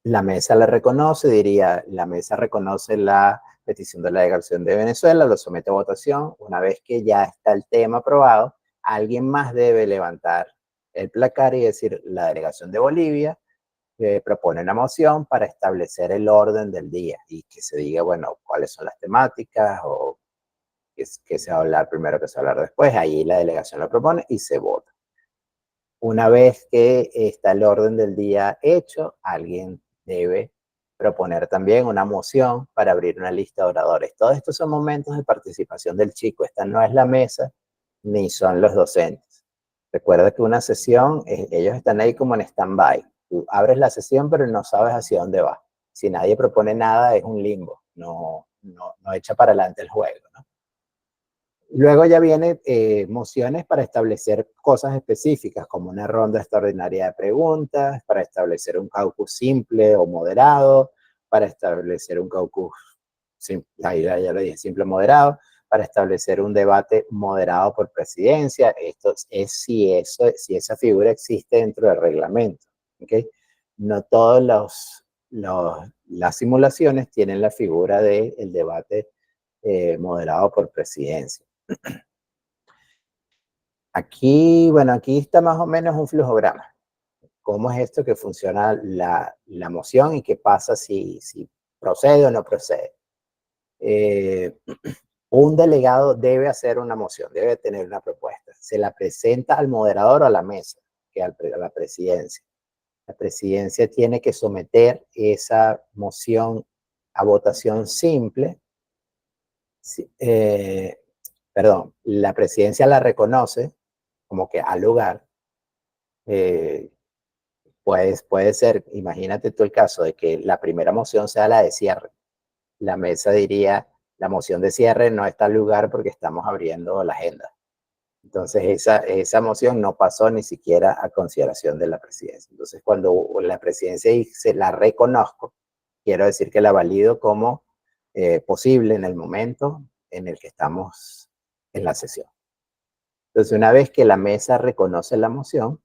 Speaker 1: La mesa la reconoce, diría, la mesa reconoce la petición de la delegación de Venezuela, lo somete a votación. Una vez que ya está el tema aprobado, alguien más debe levantar el placar y decir, la delegación de Bolivia propone una moción para establecer el orden del día y que se diga, bueno, cuáles son las temáticas o qué se va a hablar primero, qué se va a hablar después. Ahí la delegación lo propone y se vota. Una vez que está el orden del día hecho, alguien debe proponer también una moción para abrir una lista de oradores. Todos estos son momentos de participación del chico. Esta no es la mesa ni son los docentes. Recuerda que una sesión, ellos están ahí como en stand-by. Tú abres la sesión, pero no sabes hacia dónde va. Si nadie propone nada, es un limbo. No echa para adelante el juego, ¿no? Luego ya vienen mociones para establecer cosas específicas, como una ronda extraordinaria de preguntas, para establecer un caucus simple o moderado, para establecer un caucus, ya lo dije, simple o moderado, para establecer un debate moderado por presidencia. Esto es si esa figura existe dentro del reglamento. ¿Okay? No todas las simulaciones tienen la figura del debate moderado por presidencia. Aquí, bueno, aquí está más o menos un flujograma. ¿Cómo es esto que funciona la moción y qué pasa si procede o no procede? Un delegado debe hacer una moción, debe tener una propuesta. Se la presenta al moderador o a la mesa, que a la presidencia. La presidencia tiene que someter esa moción a votación simple. Perdón, la presidencia la reconoce como que al lugar. Pues puede ser, imagínate tú el caso de que la primera moción sea la de cierre. La mesa diría, La moción de cierre no está al lugar porque estamos abriendo la agenda. Entonces, esa moción no pasó ni siquiera a consideración de la presidencia. Entonces, cuando la presidencia dice la reconozco, quiero decir que la valido como posible en el momento en el que estamos en la sesión. Entonces, una vez que la mesa reconoce la moción,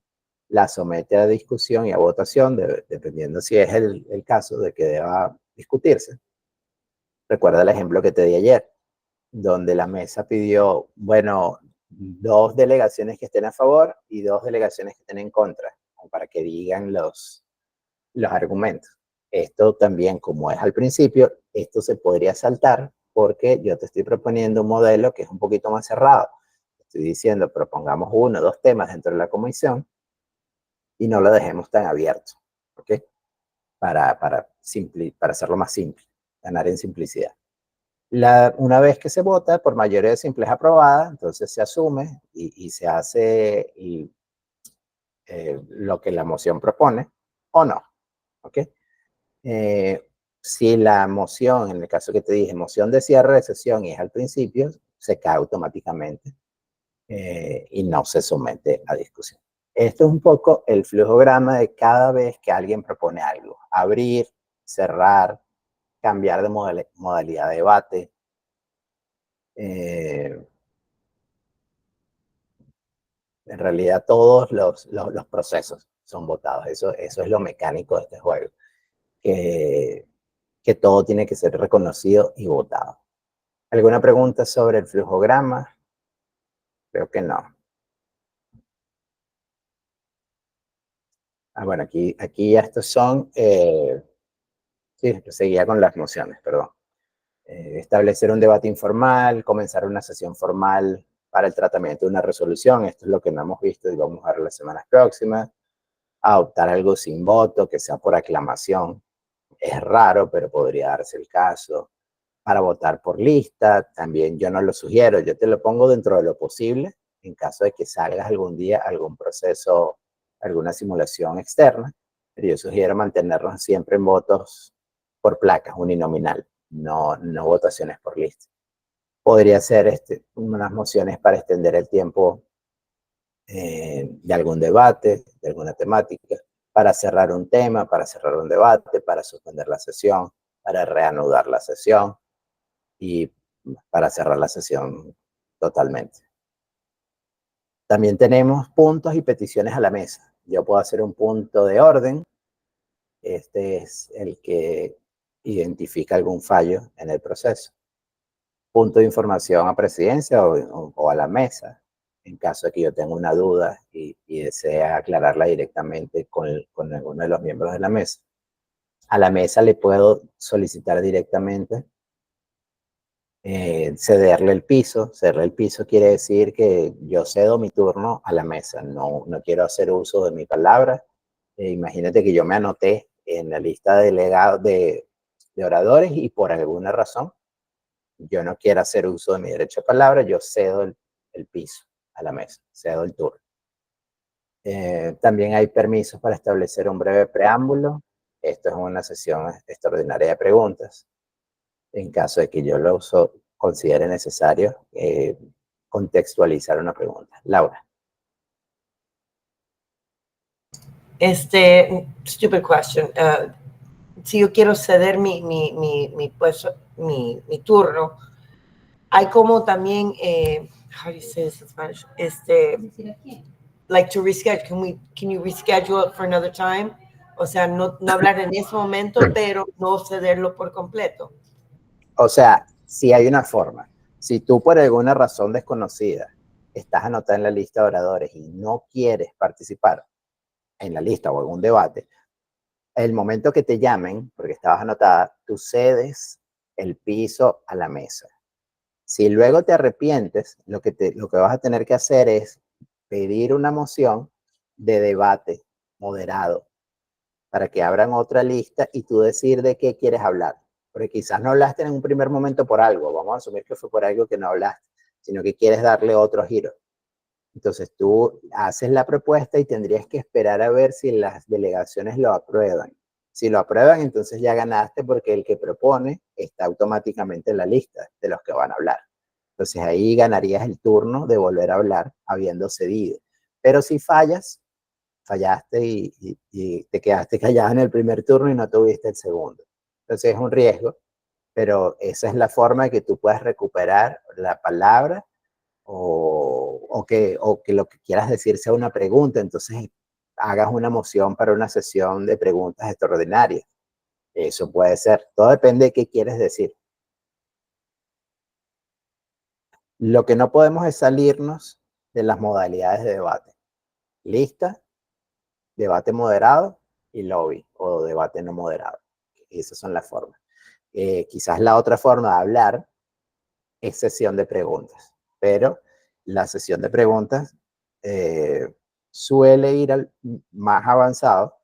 Speaker 1: la somete a discusión y a votación, dependiendo si es el caso de que deba discutirse. Recuerda el ejemplo que te di ayer, donde la mesa pidió, bueno, 2 delegaciones que estén a favor y 2 delegaciones que estén en contra, para que digan los argumentos. Esto también, como es al principio, esto se podría saltar porque yo te estoy proponiendo un modelo que es un poquito más cerrado. Estoy diciendo, propongamos 1 o 2 temas dentro de la comisión y no lo dejemos tan abierto, ¿ok? Para hacerlo más simple, ganar en simplicidad. Una vez que se vota por mayoría de simples aprobada, entonces se asume y se hace lo que la moción propone o no, ¿ok? Si la moción, en el caso que te dije, moción de cierre de sesión y es al principio, se cae automáticamente y no se somete a discusión. Esto es un poco el flujograma de cada vez que alguien propone algo. Abrir, cerrar, cambiar de modalidad de debate. En realidad todos los procesos son votados. Eso es lo mecánico de este juego. Que todo tiene que ser reconocido y votado. ¿Alguna pregunta sobre el flujograma? Creo que no. Bueno, aquí ya estos son, sí, seguía con las mociones, perdón. Establecer un debate informal, comenzar una sesión formal para el tratamiento de una resolución. Esto es lo que no hemos visto y vamos a ver las semanas próximas. Adoptar algo sin voto, que sea por aclamación. Es raro, pero podría darse el caso. Para votar por lista, también yo no lo sugiero, yo te lo pongo dentro de lo posible, en caso de que salgas algún día algún proceso, alguna simulación externa, pero yo sugiero mantenernos siempre en votos por placas, uninominal, no votaciones por lista. Podría ser unas mociones para extender el tiempo de algún debate, de alguna temática, para cerrar un tema, para cerrar un debate, para suspender la sesión, para reanudar la sesión y para cerrar la sesión totalmente. También tenemos puntos y peticiones a la mesa. Yo puedo hacer un punto de orden. Este es el que identifica algún fallo en el proceso. Punto de información a presidencia o a la mesa, en caso de que yo tenga una duda y desee aclararla directamente con alguno de los miembros de la mesa. A la mesa le puedo solicitar directamente cederle el piso. Cederle el piso quiere decir que yo cedo mi turno a la mesa, no quiero hacer uso de mi palabra. Imagínate que yo me anoté en la lista de delegados de oradores y por alguna razón yo no quiero hacer uso de mi derecho a palabra, yo cedo el piso a la mesa, cedo el turno. También hay permisos para establecer un breve preámbulo. Esto es una sesión extraordinaria de preguntas. En caso de que yo lo considere necesario contextualizar una pregunta. Laura.
Speaker 3: Stupid question. Si yo quiero ceder mi turno, hay como también, how do you say this in Spanish? Like to reschedule. Can you reschedule it for another time? O sea, no hablar en ese momento, pero no cederlo por completo.
Speaker 1: O sea, si hay una forma. Si tú por alguna razón desconocida estás anotada en la lista de oradores y no quieres participar en la lista o en un debate, el momento que te llamen, porque estabas anotada, tú cedes el piso a la mesa. Si luego te arrepientes, lo que vas a tener que hacer es pedir una moción de debate moderado para que abran otra lista y tú decir de qué quieres hablar. Porque quizás no hablaste en un primer momento por algo, vamos a asumir que fue por algo que no hablaste, sino que quieres darle otro giro. Entonces tú haces la propuesta y tendrías que esperar a ver si las delegaciones lo aprueban. Si lo aprueban, entonces ya ganaste porque el que propone está automáticamente en la lista de los que van a hablar. Entonces ahí ganarías el turno de volver a hablar habiendo cedido. Pero si fallaste y te quedaste callado en el primer turno y no tuviste el segundo. Entonces es un riesgo, pero esa es la forma de que tú puedas recuperar la palabra o que lo que quieras decir sea una pregunta. Entonces hagas una moción para una sesión de preguntas extraordinarias. Eso puede ser. Todo depende de qué quieres decir. Lo que no podemos es salirnos de las modalidades de debate. Lista, debate moderado y lobby o debate no moderado. Esas son las formas. Quizás la otra forma de hablar es sesión de preguntas, pero la sesión de preguntas suele ir al más avanzado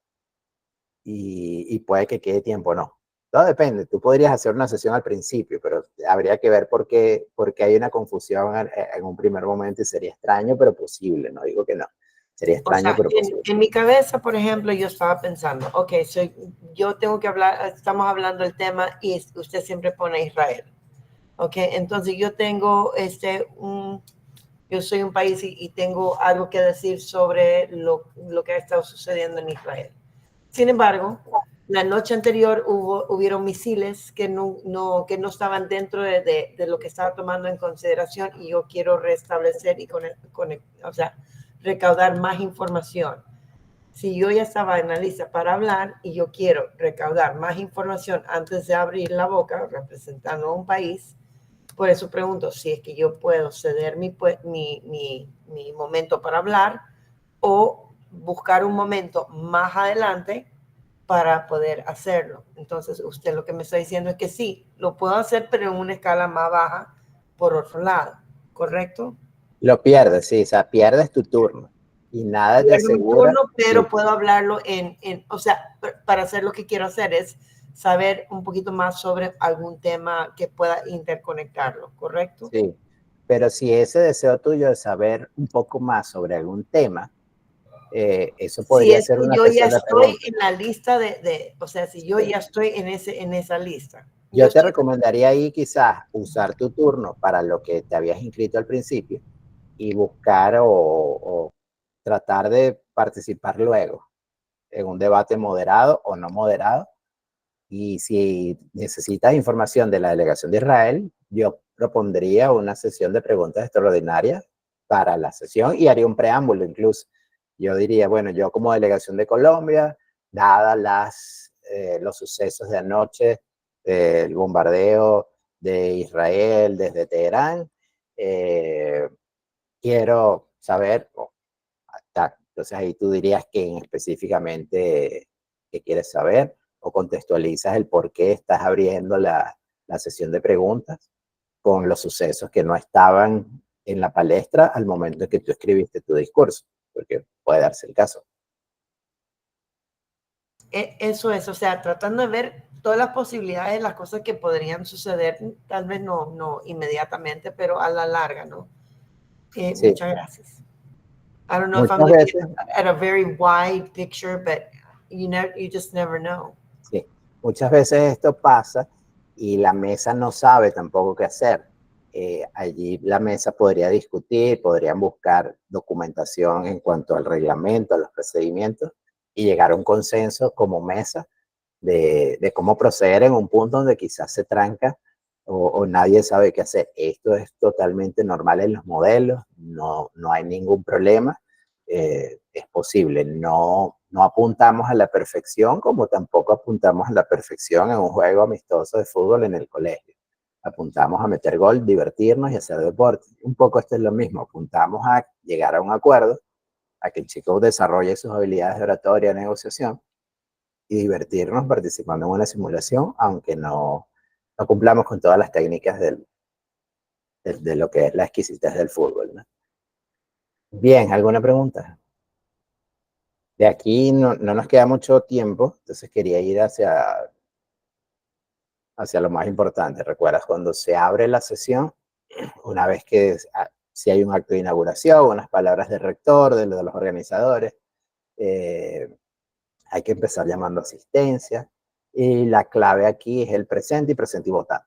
Speaker 1: y puede que quede tiempo, no. Todo depende. Tú podrías hacer una sesión al principio, pero habría que ver por qué hay una confusión en un primer momento y sería extraño, pero posible. No digo que no. Sería extraño,
Speaker 3: O sea,
Speaker 1: pero posible.
Speaker 3: en mi cabeza, por ejemplo, yo estaba pensando, ok, yo tengo que hablar, estamos hablando del tema y usted siempre pone Israel. Ok, entonces yo tengo yo soy un país y tengo algo que decir sobre lo que ha estado sucediendo en Israel. Sin embargo, la noche anterior hubieron misiles que no estaban dentro de lo que estaba tomando en consideración y yo quiero restablecer y o sea, recaudar más información. Si yo ya estaba en la lista para hablar y yo quiero recaudar más información antes de abrir la boca representando a un país, por eso pregunto si es que yo puedo ceder mi momento para hablar o buscar un momento más adelante para poder hacerlo. Entonces, usted lo que me está diciendo es que sí, lo puedo hacer, pero en una escala más baja por otro lado, ¿correcto?
Speaker 1: Lo pierdes, sí, o sea, pierdes tu turno y nada te
Speaker 3: Pierdo mi
Speaker 1: asegura.
Speaker 3: turno, pero
Speaker 1: Sí,
Speaker 3: puedo hablarlo o sea, para hacer lo que quiero hacer es saber un poquito más sobre algún tema que pueda interconectarlo, ¿correcto?
Speaker 1: sí, pero si ese deseo tuyo de saber un poco más sobre algún tema, eso
Speaker 3: Si
Speaker 1: podría
Speaker 3: es
Speaker 1: ser
Speaker 3: que
Speaker 1: una
Speaker 3: yo ya
Speaker 1: sesión de
Speaker 3: estoy
Speaker 1: preguntas.
Speaker 3: en la lista o sea, si yo
Speaker 1: Sí.
Speaker 3: ya estoy en esa lista. Yo
Speaker 1: Yo te
Speaker 3: estoy,
Speaker 1: recomendaría ahí quizás usar tu turno para lo que te habías inscrito al principio y buscar o tratar de participar luego en un debate moderado o no moderado. Y si necesitas información de la delegación de Israel, yo propondría una sesión de preguntas extraordinarias para la sesión y haría un preámbulo incluso. Yo diría, bueno, yo como delegación de Colombia, dadas los sucesos de anoche, el bombardeo de Israel desde Teherán, eh, quiero saber, entonces ahí tú dirías que específicamente qué quieres saber o contextualizas el por qué estás abriendo la sesión de preguntas con los sucesos que no estaban en la palestra al momento en que tú escribiste tu discurso, porque puede darse el caso.
Speaker 3: eso es, o sea, tratando de ver todas las posibilidades, las cosas que podrían suceder, tal vez no inmediatamente, pero a la larga, ¿no?
Speaker 1: Sí,
Speaker 3: Muchas gracias. I don't know if I'm
Speaker 1: muchas
Speaker 3: looking
Speaker 1: veces,
Speaker 3: at a very wide picture, but you just never know.
Speaker 1: sí, muchas veces esto pasa y la mesa no sabe tampoco qué hacer. Allí la mesa podría discutir, podrían buscar documentación en cuanto al reglamento, a los procedimientos y llegar a un consenso como mesa de cómo proceder en un punto donde quizás se tranca o nadie sabe qué hacer. Esto es totalmente normal en los modelos, no hay ningún problema, es posible. No apuntamos a la perfección como tampoco apuntamos a la perfección en un juego amistoso de fútbol en el colegio. Apuntamos a meter gol, divertirnos y hacer deporte. Un poco esto es lo mismo, apuntamos a llegar a un acuerdo, a que el chico desarrolle sus habilidades de oratoria, negociación y divertirnos participando en una simulación, aunque no cumplamos con todas las técnicas de lo que es la exquisitez del fútbol, ¿no? Bien, ¿alguna pregunta? De aquí no nos queda mucho tiempo, entonces quería ir hacia lo más importante. ¿Recuerdas? Cuando se abre la sesión, una vez que si hay un acto de inauguración, unas palabras del rector, de los organizadores, Hay que empezar llamando asistencia. Y la clave aquí es el presente y votando.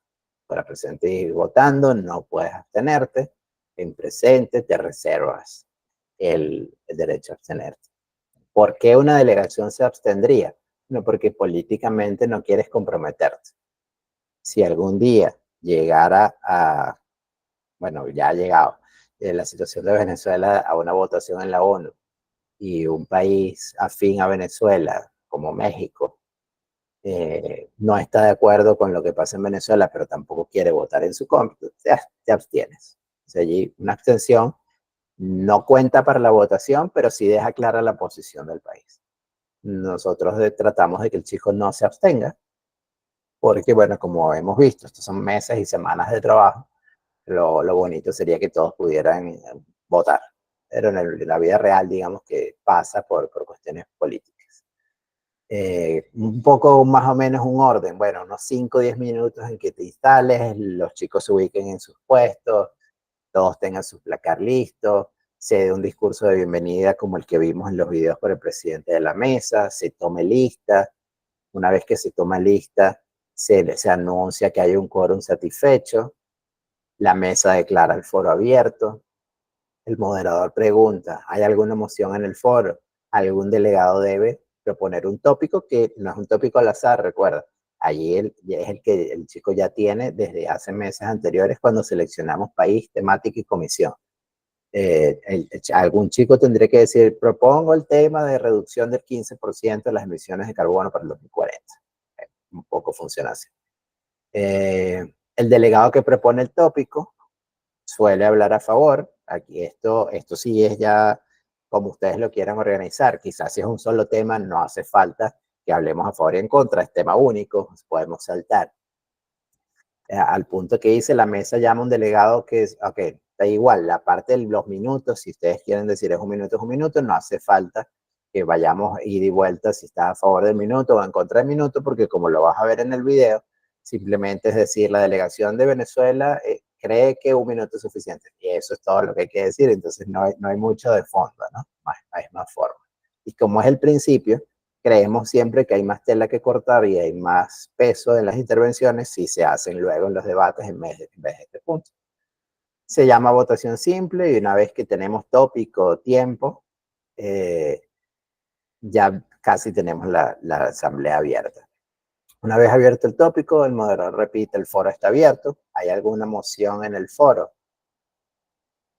Speaker 1: Para presente y votando no puedes abstenerte. En presente te reservas el derecho a abstenerte. ¿Por qué una delegación se abstendría? No, porque políticamente no quieres comprometerte. Si algún día llegara a, bueno, ya ha llegado, la situación de Venezuela a una votación en la ONU y un país afín a Venezuela, como México, no está de acuerdo con lo que pasa en Venezuela, pero tampoco quiere votar en su contra, te abstienes. O sea, allí una abstención no cuenta para la votación, pero sí deja clara la posición del país. Nosotros tratamos de que el chico no se abstenga, porque bueno, como hemos visto, estos son meses y semanas de trabajo, lo bonito sería que todos pudieran votar, pero en la vida real, digamos que pasa por cuestiones políticas. Un poco más o menos un orden, bueno, unos 5 o 10 minutos en que te instales, los chicos se ubiquen en sus puestos, todos tengan su placar listo, se dé un discurso de bienvenida como el que vimos en los videos por el presidente de la mesa, se tome lista. Una vez que se toma lista, se anuncia que hay un quórum satisfecho, la mesa declara el foro abierto, el moderador pregunta, ¿hay alguna moción en el foro? Algún delegado debe proponer un tópico que no es un tópico al azar, recuerda. Allí es el que el chico ya tiene desde hace meses anteriores cuando seleccionamos país, temática y comisión. Algún chico tendría que decir, propongo el tema de reducción del 15% de las emisiones de carbono para el 2040. Un poco funciona así. El delegado que propone el tópico suele hablar a favor. Aquí esto sí es ya como ustedes lo quieran organizar. Quizás si es un solo tema, no hace falta que hablemos a favor y en contra. Es tema único, podemos saltar. Al punto que dice, la mesa llama a un delegado que es, ok, da igual, la parte de los minutos, si ustedes quieren decir es un minuto, no hace falta que vayamos ida y vuelta si está a favor del minuto o en contra del minuto, porque como lo vas a ver en el video, simplemente es decir, la delegación de Venezuela cree que un minuto es suficiente. Y eso es todo lo que hay que decir, entonces no hay mucho de fondo, ¿no? Hay más forma. Y como es el principio, creemos siempre que hay más tela que cortar y hay más peso en las intervenciones si se hacen luego en los debates en vez de este punto. Se llama votación simple y una vez que tenemos tópico, tiempo, ya casi tenemos la asamblea abierta. Una vez abierto el tópico, el moderador repite, el foro está abierto. ¿Hay alguna moción en el foro?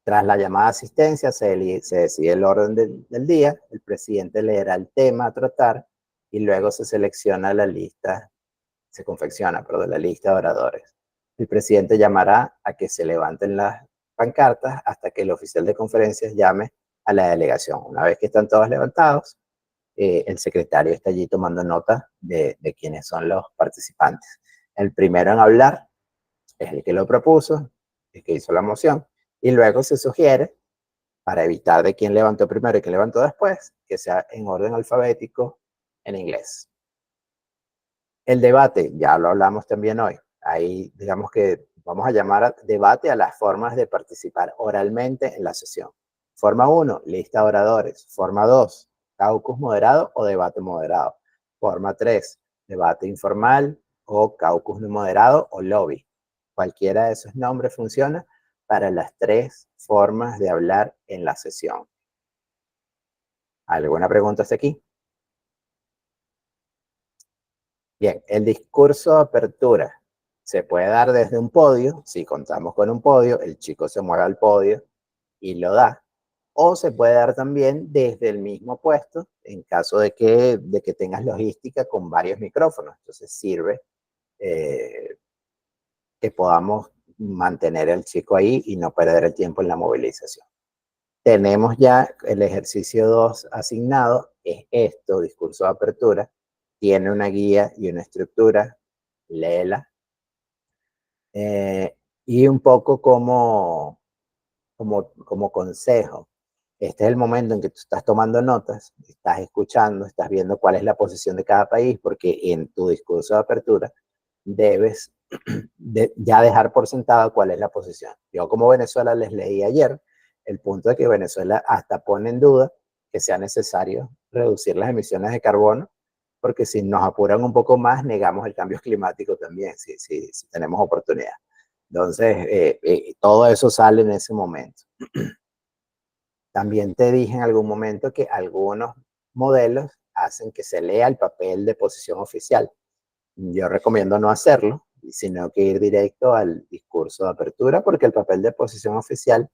Speaker 1: Tras la llamada de asistencia, se decide el orden del día, el presidente leerá el tema a tratar y luego se selecciona la lista, se confecciona, perdón, la lista de oradores. El presidente llamará a que se levanten las pancartas hasta que el oficial de conferencias llame a la delegación. Una vez que están todos levantados, el secretario está allí tomando nota de quiénes son los participantes. El primero en hablar es el que lo propuso, el que hizo la moción, y luego se sugiere, para evitar de quién levantó primero y quién levantó después, que sea en orden alfabético en inglés. El debate, ya lo hablamos también hoy. Ahí, digamos que vamos a llamar a debate a las formas de participar oralmente en la sesión. Forma 1, lista de oradores. Forma 2, caucus moderado o debate moderado. Forma 3, debate informal o caucus no moderado o lobby. Cualquiera de esos nombres funciona para las 3 formas de hablar en la sesión. ¿Alguna pregunta hasta aquí? Bien, el discurso de apertura se puede dar desde un podio, si contamos con un podio, el chico se mueve al podio y lo da, o se puede dar también desde el mismo puesto, en caso de que tengas logística con varios micrófonos. Entonces sirve que podamos mantener al chico ahí y no perder el tiempo en la movilización. Tenemos ya el ejercicio 2 asignado, es esto, discurso de apertura, tiene una guía y una estructura, léela. Y un poco como consejo, este es el momento en que tú estás tomando notas, estás escuchando, estás viendo cuál es la posición de cada país, porque en tu discurso de apertura debes ya dejar por sentado cuál es la posición. Yo como Venezuela les leí ayer el punto de que Venezuela hasta pone en duda que sea necesario reducir las emisiones de carbono porque si nos apuran un poco más, negamos el cambio climático también, si tenemos oportunidad. Entonces, todo eso sale en ese momento. También te dije en algún momento que algunos modelos hacen que se lea el papel de posición oficial. Yo recomiendo no hacerlo, sino que ir directo al discurso de apertura, porque el papel de posición oficial,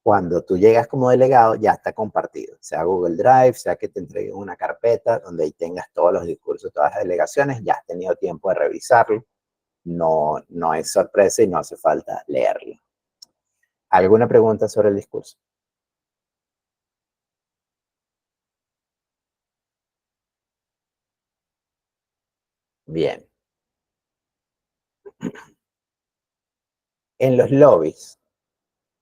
Speaker 1: cuando tú llegas como delegado, ya está compartido, sea Google Drive, sea que te entreguen una carpeta donde ahí tengas todos los discursos, todas las delegaciones, ya has tenido tiempo de revisarlo, no es sorpresa y no hace falta leerlo. ¿Alguna pregunta sobre el discurso? Bien. En los lobbies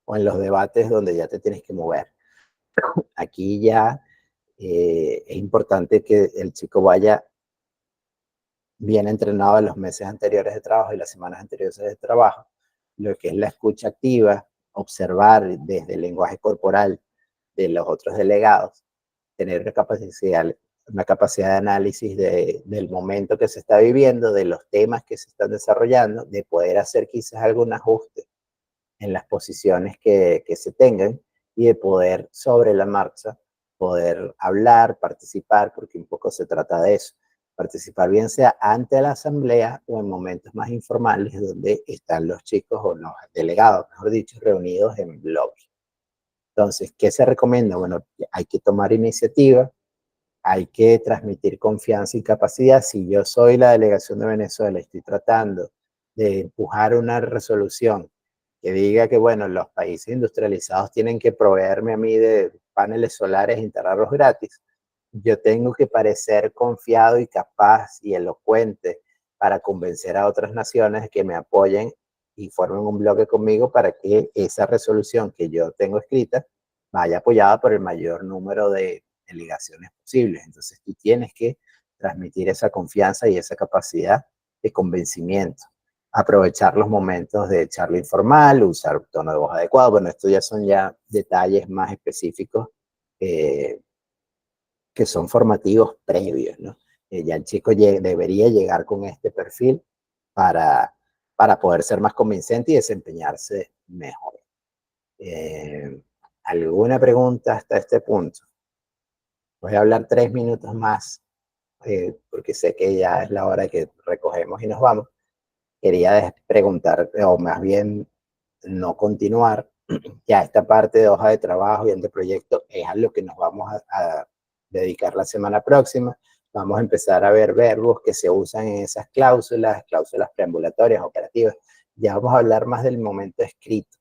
Speaker 1: o en los debates donde ya te tienes que mover, aquí ya es importante que el chico vaya bien entrenado en los meses anteriores de trabajo y las semanas anteriores de trabajo, lo que es la escucha activa, observar desde el lenguaje corporal de los otros delegados, tener una capacidad de análisis del momento que se está viviendo, de los temas que se están desarrollando, de poder hacer quizás algún ajuste en las posiciones que se tengan y de poder sobre la marcha poder hablar, participar, porque un poco se trata de eso. Participar bien sea ante la asamblea o en momentos más informales donde están los chicos o los delegados, mejor dicho, reunidos en blogs. Entonces, ¿qué se recomienda? Bueno, hay que tomar iniciativa, hay que transmitir confianza y capacidad. Si yo soy la delegación de Venezuela, estoy tratando de empujar una resolución que diga que, bueno, los países industrializados tienen que proveerme a mí de paneles solares e instalarlos gratis, yo tengo que parecer confiado y capaz y elocuente para convencer a otras naciones que me apoyen y formen un bloque conmigo para que esa resolución que yo tengo escrita vaya apoyada por el mayor número de delegaciones posibles. Entonces tú tienes que transmitir esa confianza y esa capacidad de convencimiento. Aprovechar los momentos de charla informal, usar un tono de voz adecuado. Bueno, estos ya son detalles más específicos que son formativos previos, ¿no? Ya el chico debería llegar con este perfil para, para poder ser más convincente y desempeñarse mejor. ¿Alguna pregunta hasta este punto? Voy a hablar 3 minutos más, porque sé que ya es la hora que recogemos y nos vamos. Quería preguntar, o más bien no continuar, ya esta parte de hoja de trabajo y el de proyecto es a lo que nos vamos a dedicar la semana próxima. Vamos a empezar a ver verbos que se usan en esas cláusulas preambulatorias, operativas. Ya vamos a hablar más del momento escrito,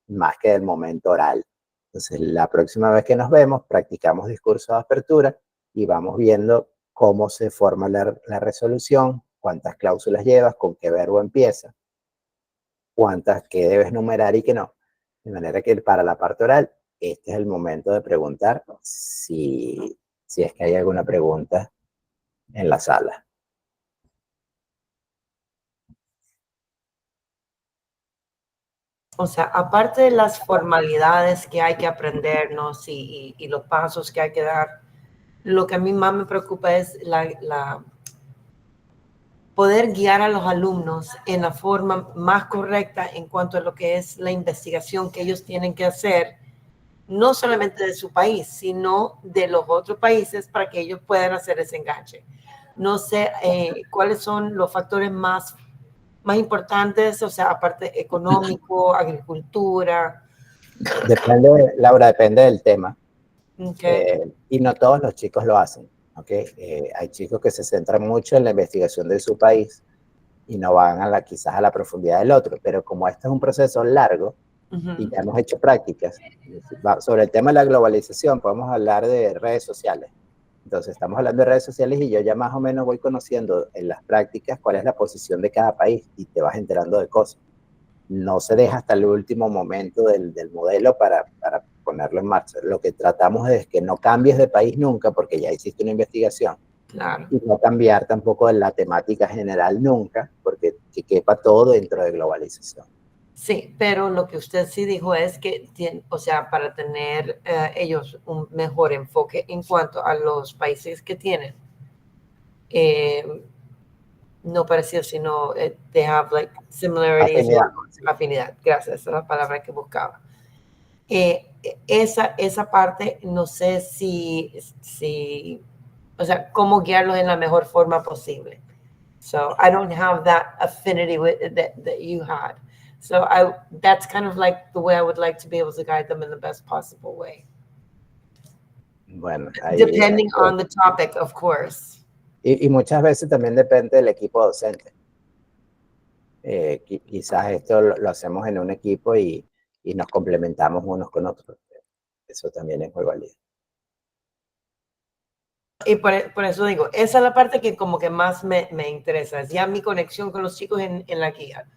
Speaker 1: más que del momento oral. Entonces, la próxima vez que nos vemos, practicamos discurso de apertura y vamos viendo cómo se forma la resolución, cuántas cláusulas llevas, con qué verbo empieza, cuántas que debes numerar y que no. De manera que para la parte oral, este es el momento de preguntar si es que hay alguna pregunta en la sala.
Speaker 3: O sea, aparte de las formalidades que hay que aprendernos y los pasos que hay que dar, lo que a mí más me preocupa es poder guiar a los alumnos en la forma más correcta en cuanto a lo que es la investigación que ellos tienen que hacer, no solamente de su país, sino de los otros países para que ellos puedan hacer ese enganche. No sé cuáles son los factores más importantes, o sea, aparte económico, agricultura.
Speaker 1: Depende, Laura, depende del tema.
Speaker 3: Okay.
Speaker 1: Y no todos los chicos lo hacen. ¿Okay? Hay chicos que se centran mucho en la investigación de su país y no van quizás a la profundidad del otro, pero como este es un proceso largo y ya hemos hecho prácticas, sobre el tema de la globalización podemos hablar de redes sociales. Entonces estamos hablando de redes sociales y yo ya más o menos voy conociendo en las prácticas cuál es la posición de cada país y te vas enterando de cosas. No se deja hasta el último momento del modelo para ponerlo en marcha. Lo que tratamos es que no cambies de país nunca, porque ya hiciste una investigación.
Speaker 3: Claro.
Speaker 1: Y no cambiar tampoco de la temática general nunca, porque que quepa todo dentro de globalización.
Speaker 3: Sí, pero lo que usted sí dijo es que, o sea, para tener ellos un mejor enfoque en cuanto a los países que tienen. no parecidos, sino they have like similarities. Afinidad, gracias, esa es la palabra que buscaba. Esa parte, no sé si, o sea, cómo guiarlos en la mejor forma posible. So I don't have that affinity that you had. So that's kind of like the way I would like to be able to guide them in the best possible way.
Speaker 1: Bueno, ahí,
Speaker 3: depending on the topic, of course.
Speaker 1: Y muchas veces también depende del equipo docente. Quizás esto lo hacemos en un equipo y nos complementamos unos con otros. Eso también es muy válido.
Speaker 3: Y por eso digo, esa es la parte que como que más me interesa, es ya mi conexión con los chicos en la guía.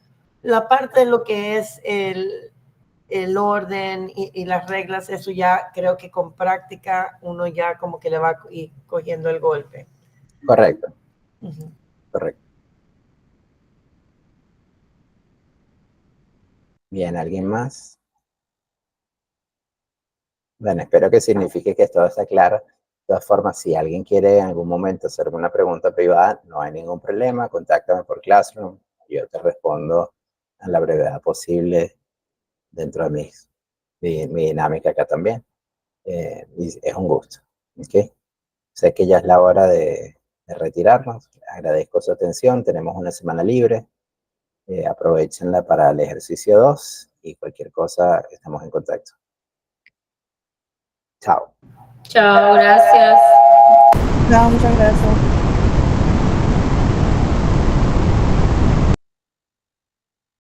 Speaker 3: La parte de lo que es el orden y las reglas, eso ya creo que con práctica uno ya como que le va ir cogiendo el golpe.
Speaker 1: Correcto. Correcto. Bien, ¿alguien más? Bueno, espero que signifique que todo está claro. De todas formas, si alguien quiere en algún momento hacerme una pregunta privada, no hay ningún problema, contáctame por Classroom. Yo te respondo a la brevedad posible dentro de mi dinámica acá también. Y es un gusto. ¿Okay? Sé que ya es la hora de retirarnos. Agradezco su atención. Tenemos una semana libre. Aprovechenla para el ejercicio 2 y cualquier cosa, estamos en contacto. Chao.
Speaker 4: Chao, gracias.
Speaker 5: No, muchas gracias.